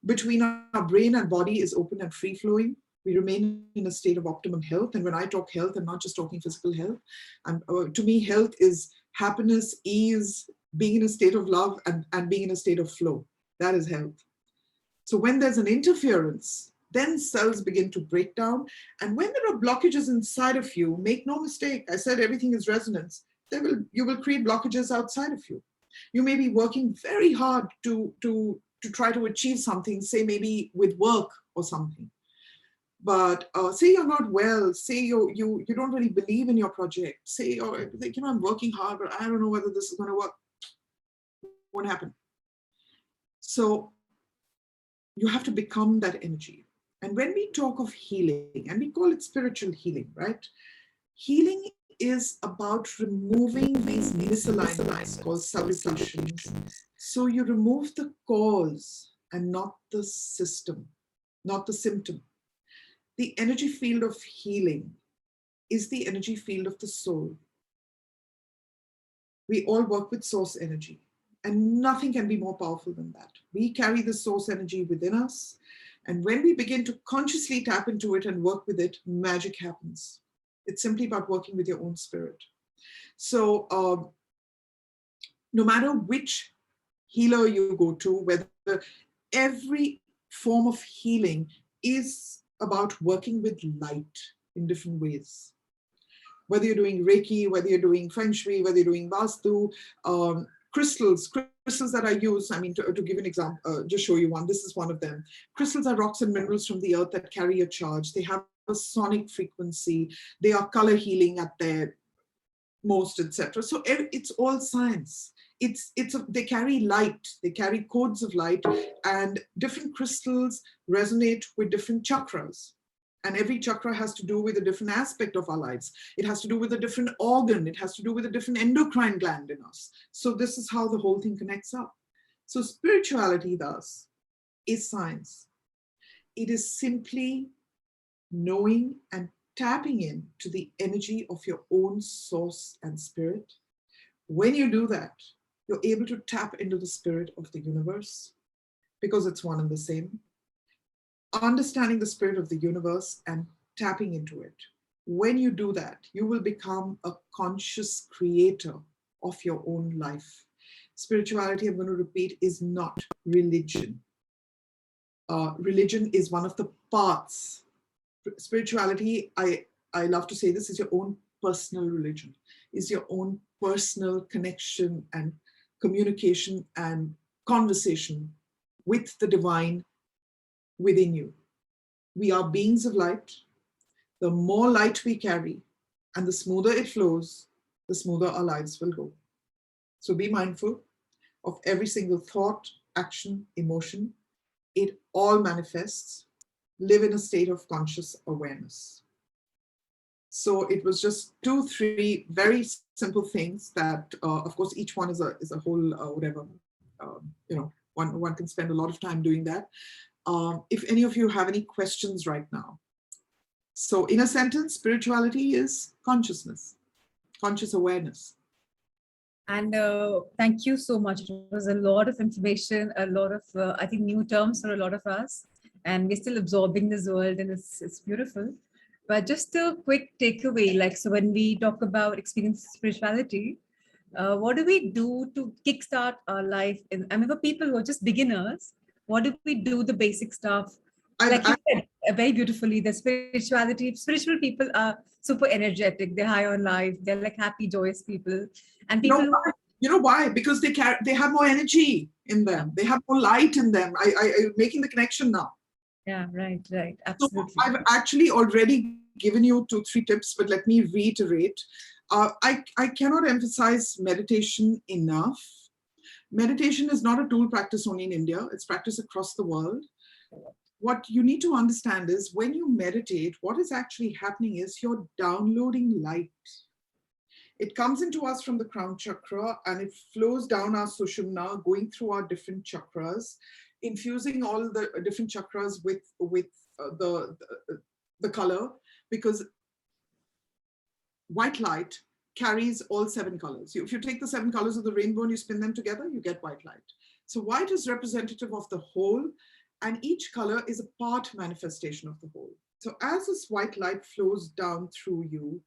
between our brain and body is open and free flowing, we remain in a state of optimum health. And when I talk health, I'm not just talking physical health. And to me, health is happiness, ease, being in a state of love, and being in a state of flow. That is health. So when there's an interference, then cells begin to break down. And when there are blockages inside of you, make no mistake, I said everything is resonance, you will create blockages outside of you. You may be working very hard to try to achieve something, say maybe with work or something. But say you're not well, say you don't really believe in your project, say, I'm working hard, but I don't know whether this is going to work. Won't happen. So you have to become that energy. And when we talk of healing, and we call it spiritual healing, right? Healing is about removing these misalignments called subluxations. So you remove the cause and not the system, not the symptom. The energy field of healing is the energy field of the soul. We all work with source energy, and nothing can be more powerful than that. We carry the source energy within us, and when we begin to consciously tap into it and work with it, magic happens. It's simply about working with your own spirit. So no matter which healer you go to, whether every form of healing is about working with light in different ways. Whether you're doing Reiki, whether you're doing Feng Shui, whether you're doing Vastu, crystals that are used, I mean, to give an example, just show you one, this is one of them. Crystals are rocks and minerals from the earth that carry a charge. They have a sonic frequency. They are color healing at their most, etc. So it's all science. They carry light, they carry codes of light, and different crystals resonate with different chakras. And every chakra has to do with a different aspect of our lives. It has to do with a different organ. It has to do with a different endocrine gland in us. So this is how the whole thing connects up. So spirituality, thus, is science. It is simply knowing and tapping into the energy of your own source and spirit. When you do that, you're able to tap into the spirit of the universe because it's one and the same. Understanding the spirit of the universe and tapping into it. When you do that, you will become a conscious creator of your own life. Spirituality, I'm going to repeat, is not religion. Religion is one of the parts. Spirituality, I love to say this, is your own personal religion, is your own personal connection and communication and conversation with the divine within you. We are beings of light. The more light we carry and the smoother it flows, the smoother our lives will go. So be mindful of every single thought, action, emotion. It all manifests. Live in a state of conscious awareness. So it was just 2-3 very simple things that, of course, each one is a whole whatever. One can spend a lot of time doing that. If any of you have any questions right now. So in a sentence, spirituality is consciousness, conscious awareness. And thank you so much. It was a lot of information, a lot of, I think, new terms for a lot of us. And we're still absorbing this world, and it's beautiful. But just a quick takeaway, like, so when we talk about experience spirituality, what do we do to kickstart our life? I mean, for people who are just beginners, What do we do? The basic stuff. I've, Like you said very beautifully, the spirituality, spiritual people are super energetic. They're high on life. They're like happy, joyous people. And you know people who why? You know why? Because they have more energy in them. They have more light in them. I'm making the connection now. yeah, right, right. So Absolutely. I've actually already given you 2-3 tips, but let me reiterate. I cannot emphasize meditation enough. Meditation is not a tool practice only in India. It's practiced across the world. What you need to understand is when you meditate, what is actually happening is you're downloading light. It comes into us from the crown chakra and it flows down our sushumna, going through our different chakras, infusing all the different chakras with the color, because white light carries all 7 colors. If you take the 7 colors of the rainbow and you spin them together, you get white light. So white is representative of the whole, and each color is a part manifestation of the whole. So as this white light flows down through you,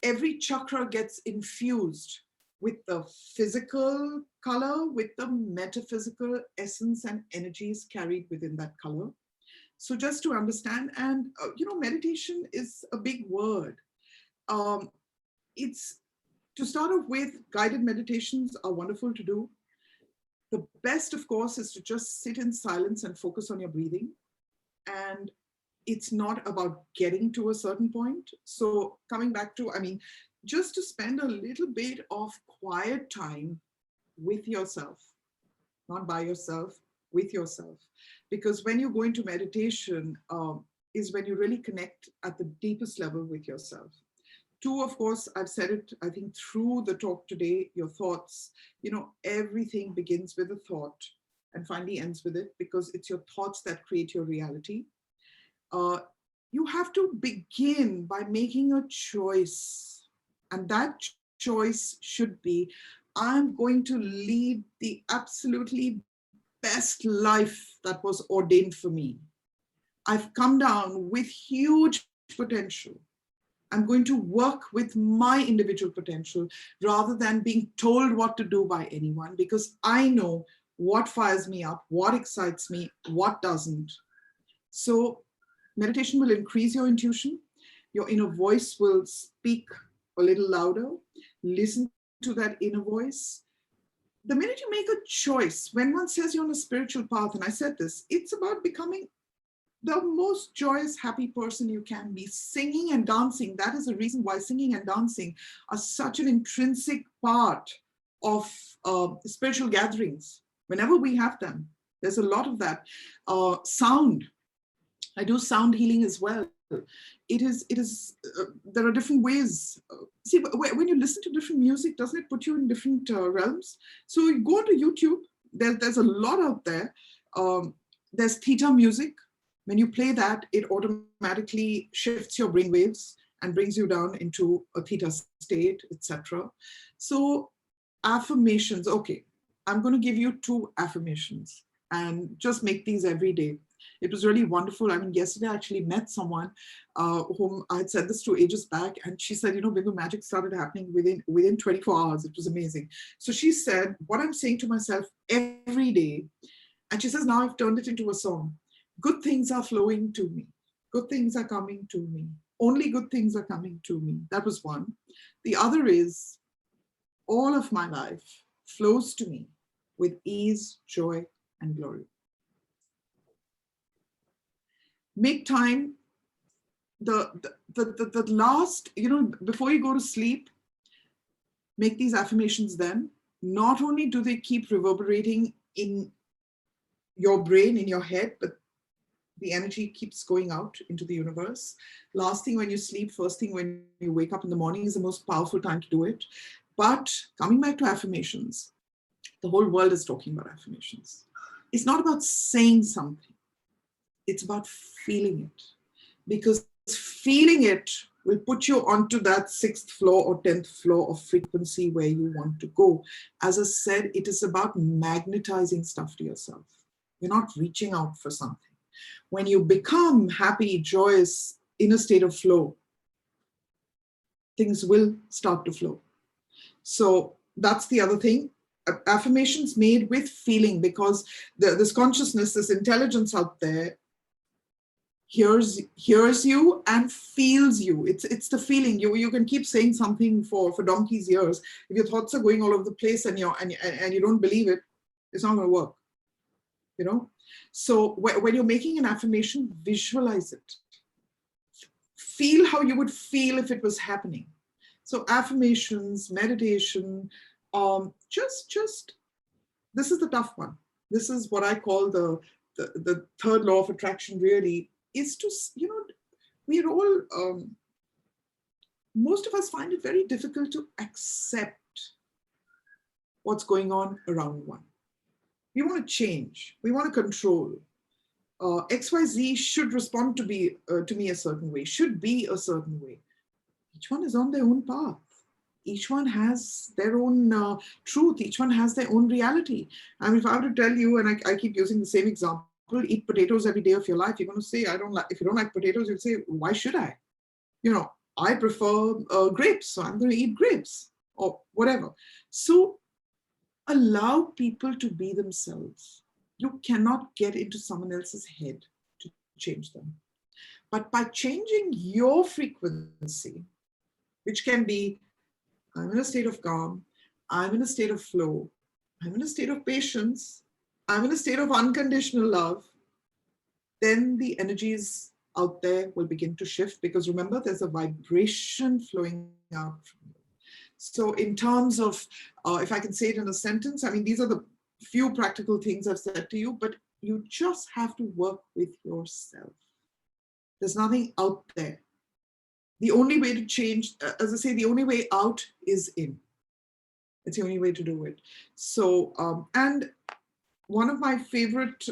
every chakra gets infused with the physical color, with the metaphysical essence and energies carried within that color. So just to understand, and meditation is a big word. It's to start off with, guided meditations are wonderful to do. The best, of course, is to just sit in silence and focus on your breathing. And it's not about getting to a certain point. So coming back to, just to spend a little bit of quiet time with yourself, not by yourself, with yourself. Because when you go into meditation is when you really connect at the deepest level with yourself. 2, of course, I've said it, I think through the talk today, your thoughts, everything begins with a thought and finally ends with it, because it's your thoughts that create your reality. You have to begin by making a choice. And that choice should be, I'm going to lead the absolutely best life that was ordained for me. I've come down with huge potential. I'm going to work with my individual potential rather than being told what to do by anyone, because I know what fires me up, what excites me, what doesn't. So meditation will increase your intuition. Your inner voice will speak a little louder. Listen to that inner voice. The minute you make a choice, when one says you're on a spiritual path, and I said this, it's about becoming the most joyous, happy person you can be. Singing and dancing, that is the reason why singing and dancing are such an intrinsic part of spiritual gatherings. Whenever we have them, there's a lot of that. Sound, I do sound healing as well. There are different ways. See, when you listen to different music, doesn't it put you in different realms? So you go to YouTube, there's a lot out there. There's theta music. When you play that, it automatically shifts your brain waves and brings you down into a theta state, etc. So affirmations, okay, I'm going to give you 2 affirmations and just make these every day. It was really wonderful. Yesterday I actually met someone whom I had said this to ages back, and she said, Bindu, magic started happening within 24 hours. It was amazing. So she said, what I'm saying to myself every day, and she says, now I've turned it into a song. Good things are flowing to me. Good things are coming to me. Only good things are coming to me. That was one. The other is, all of my life flows to me with ease, joy, and glory. Make time. The last, before you go to sleep, make these affirmations then. Not only do they keep reverberating in your brain, in your head, but the energy keeps going out into the universe. Last thing when you sleep, first thing when you wake up in the morning is the most powerful time to do it. But coming back to affirmations, the whole world is talking about affirmations. It's not about saying something. It's about feeling it. Because feeling it will put you onto that 6th floor or 10th floor of frequency where you want to go. As I said, it is about magnetizing stuff to yourself. You're not reaching out for something. When you become happy, joyous, in a state of flow, things will start to flow. So that's the other thing. affirmations made with feeling, because this consciousness, this intelligence out there hears you and feels you. It's the feeling. You can keep saying something for donkey's years. If your thoughts are going all over the place and you don't believe it, it's not going to work. You know. So when you're making an affirmation, visualize it. Feel how you would feel if it was happening. So affirmations, meditation, just this is the tough one. This is what I call the third law of attraction, really, is to, you know, we're all, most of us find it very difficult to accept what's going on around one. We want to change, we want to control. XYZ should respond to me a certain way, should be a certain way. Each one is on their own path. Each one has their own truth. Each one has their own reality. I mean, if I were to tell you, and I keep using the same example, eat potatoes every day of your life, you're going to say, I don't like, if you don't like potatoes, you'll say, why should I? You know, I prefer grapes, so I'm going to eat grapes or whatever. So allow people to be themselves. You cannot get into someone else's head to change them. But by changing your frequency, which can be, I'm in a state of calm, I'm in a state of flow, I'm in a state of patience, I'm in a state of unconditional love, then the energies out there will begin to shift, because remember, there's a vibration flowing out from you. So in terms of, if I can say it in a sentence, I mean, these are the few practical things I've said to you, but you just have to work with yourself. There's nothing out there. The only way to change, as I say, the only way out is in. It's the only way to do it. So, and one of my favorite,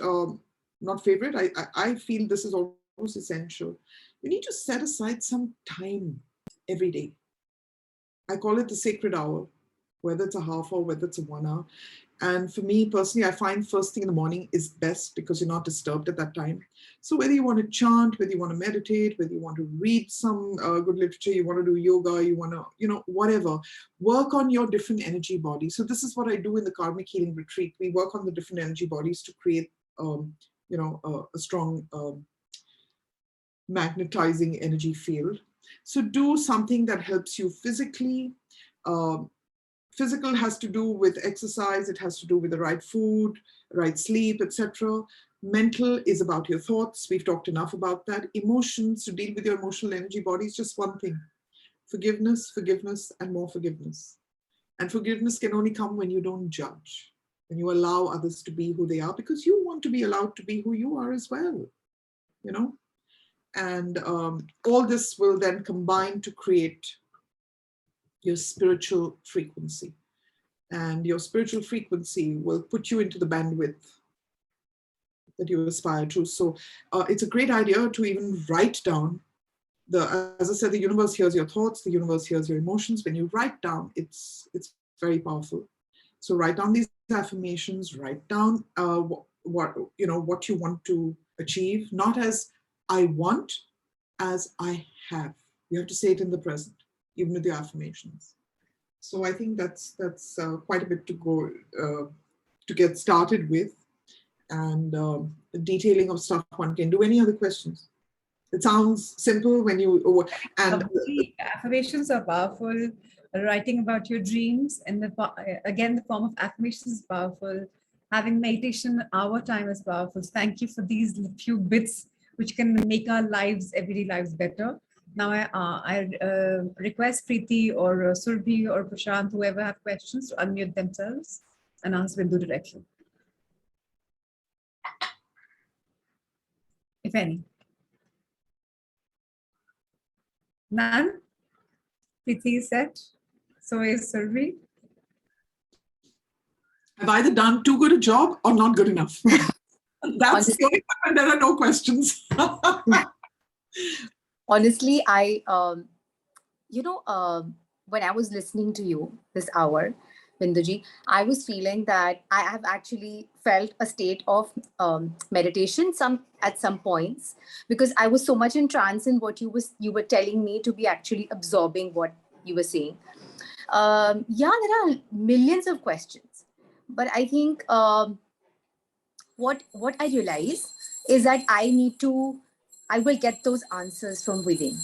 not favorite, I feel this is almost essential. You need to set aside some time every day. I call it the sacred hour, whether it's a half hour, whether it's a 1 hour. And for me personally, I find first thing in the morning is best, because you're not disturbed at that time. So whether you want to chant, whether you want to meditate, whether you want to read some good literature, you want to do yoga, you want to, you know, whatever, work on your different energy bodies. So this is what I do in the Karmic Healing Retreat. We work on the different energy bodies to create, you know, a strong magnetizing energy field. So do something that helps you physically. Physical has to do with exercise, it has to do with the right food, right sleep, etc. Mental is about your thoughts. We've talked enough about that. Emotions, to deal with your emotional energy body, is just one thing. Forgiveness, forgiveness, and more forgiveness. And forgiveness can only come when you don't judge, when you allow others to be who they are, because you want to be allowed to be who you are as well, you know? And all this will then combine to create your spiritual frequency. And your spiritual frequency will put you into the bandwidth that you aspire to. So it's a great idea to even write down as I said, the universe hears your thoughts, the universe hears your emotions. When you write down, it's very powerful. So write down these affirmations, write down what you want to achieve, not as I want, as I have. You have to say it in the present, even with the affirmations. So I think that's quite a bit to go to get started with, and the detailing of stuff one can do. Any other questions? It sounds simple when you and affirmations are powerful. Writing about your dreams, and again, the form of affirmations is powerful. Having meditation our time is powerful. Thank you for these few bits which can make our lives, everyday lives, better. Now I request Preeti or Surbhi or Prashant, whoever have questions, to unmute themselves and ask Bindu directly, if any. None? Preeti is set. So is Surbhi. I've either done too good a job or not good enough. That's the only time there are no questions. Honestly, when I was listening to you this hour, Binduji, I was feeling that I have actually felt a state of meditation at some points, because I was so much in trance in what you were telling me to be actually absorbing what you were saying. There are millions of questions. But I think what I realize is that I will get those answers from within.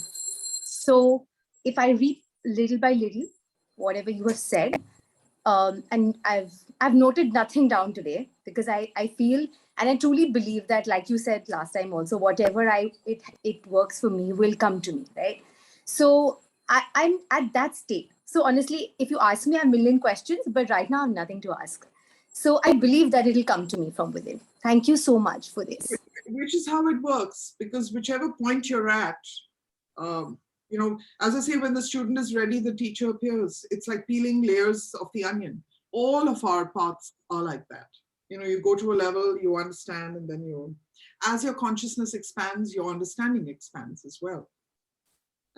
So if I read little by little whatever you have said, and I've noted nothing down today, because I feel and I truly believe that, like you said last time also, whatever it works for me will come to me, right? So I'm at that state. So honestly, if you ask me, I have a million questions, but right now I have nothing to ask. So I believe that it'll come to me from within. Thank you so much for this. Which is how it works, because whichever point you're at, you know, as I say, when the student is ready, the teacher appears. It's like peeling layers of the onion. All of our paths are like that. You know, you go to a level, you understand, and then as your consciousness expands, your understanding expands as well.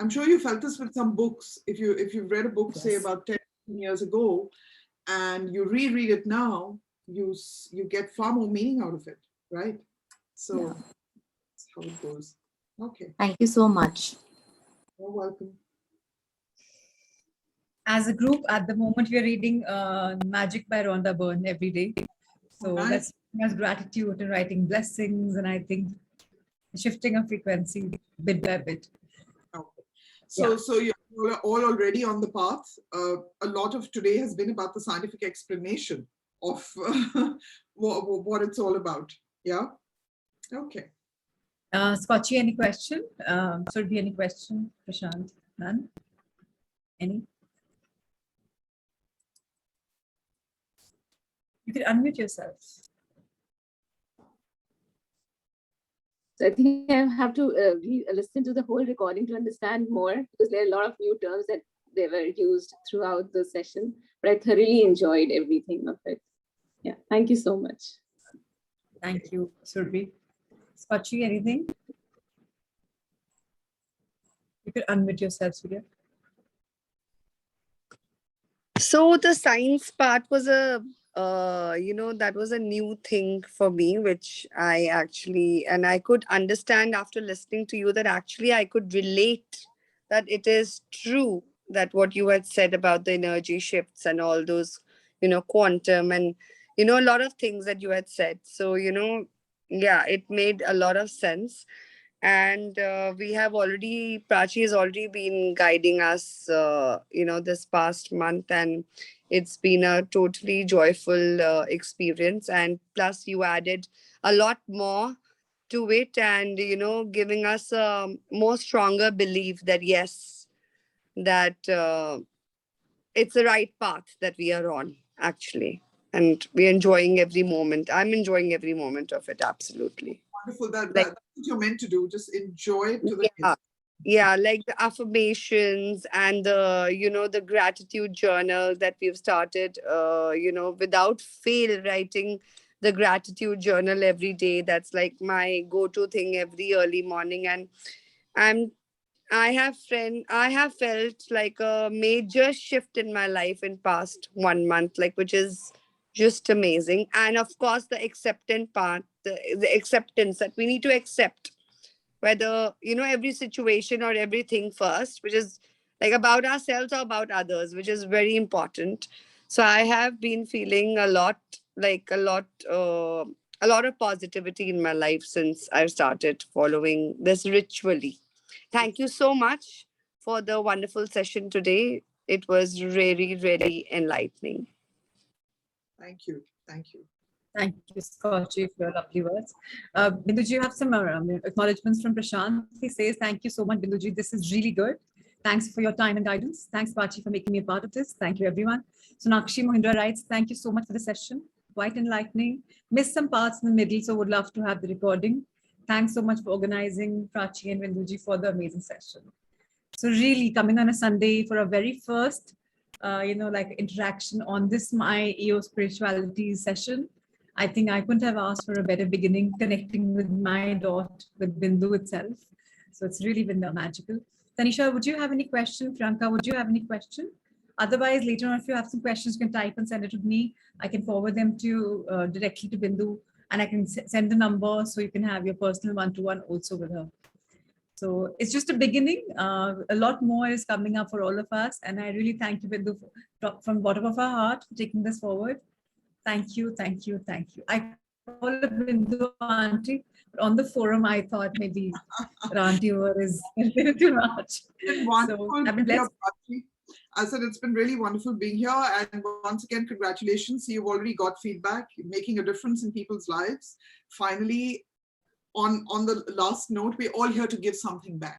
I'm sure you felt this with some books. If you've read a book, say about 10 years ago, and you reread it now, you get far more meaning out of it, right? So that's how it goes. Okay. Thank you so much. You're welcome. As a group, at the moment, we are reading Magic by Rhonda Byrne every day. So that's gratitude and writing blessings, and I think shifting a frequency bit by bit. Okay. So you're all already on the path. A lot of today has been about the scientific explanation of what it's all about. Yeah. Okay. Scotchy, any question? Surbhi, any question? Prashant, none? Any? You can unmute yourself. So I think I have to listen to the whole recording to understand more, because there are a lot of new terms that they were used throughout the session, but I thoroughly enjoyed everything of it. Yeah, thank you so much. Thank you, Surbhi. Scotchy, anything? You could unmute yourself, Surya. So the science part was that was a new thing for me, which I could understand after listening to you, that actually I could relate that it is true that what you had said about the energy shifts and all those, quantum and, a lot of things that you had said. So, it made a lot of sense. And Prachi has already been guiding us, this past month, and it's been a totally joyful experience. And plus you added a lot more to it, and, giving us a more stronger belief that, yes, that it's the right path that we are on, actually. And we're enjoying every moment. I'm enjoying every moment of it, absolutely. Wonderful. That's what you're meant to do. Just enjoy it to the yeah. Yeah, like the affirmations and the gratitude journal that we've started, without fail, writing the gratitude journal every day. That's like my go-to thing every early morning. And I have felt like a major shift in my life in past 1 month, like, which is just amazing. And of course, the acceptance part, the acceptance that we need to accept whether, every situation or everything first, which is like about ourselves or about others, which is very important. So I have been feeling a lot of positivity in my life since I've started following this ritually. Thank you so much for the wonderful session today. It was really, really enlightening. Thank you. Thank you. Thank you, Scotchy, for your lovely words. Binduji, you have some acknowledgements from Prashant. He says, thank you so much, Binduji. This is really good. Thanks for your time and guidance. Thanks, Pachi, for making me a part of this. Thank you, everyone. Sonakshi Mohindra writes, thank you so much for the session. Quite enlightening. Missed some parts in the middle, so would love to have the recording. Thanks so much for organizing, Prachi and Binduji, for the amazing session. So really coming on a Sunday for a very first, interaction on this my EO spirituality session. I think I couldn't have asked for a better beginning, connecting with my dot, with Bindu itself. So it's really been magical. Tanisha, would you have any question? Priyanka, would you have any question? Otherwise, later on, if you have some questions, you can type and send it to me. I can forward them to directly to Bindu, and I can send the number so you can have your personal one-to-one also with her. So it's just a beginning. A lot more is coming up for all of us. And I really thank you, Bindu, from the bottom of our heart for taking this forward. Thank you, thank you, thank you. I call her Bindu auntie, but on the forum I thought maybe auntie over is a little too much. It's been So wonderful I've been being here, blessed. Bharti. I said it's been really wonderful being here. And once again, congratulations. You've already got feedback, you're making a difference in people's lives. Finally, on the last note, we're all here to give something back.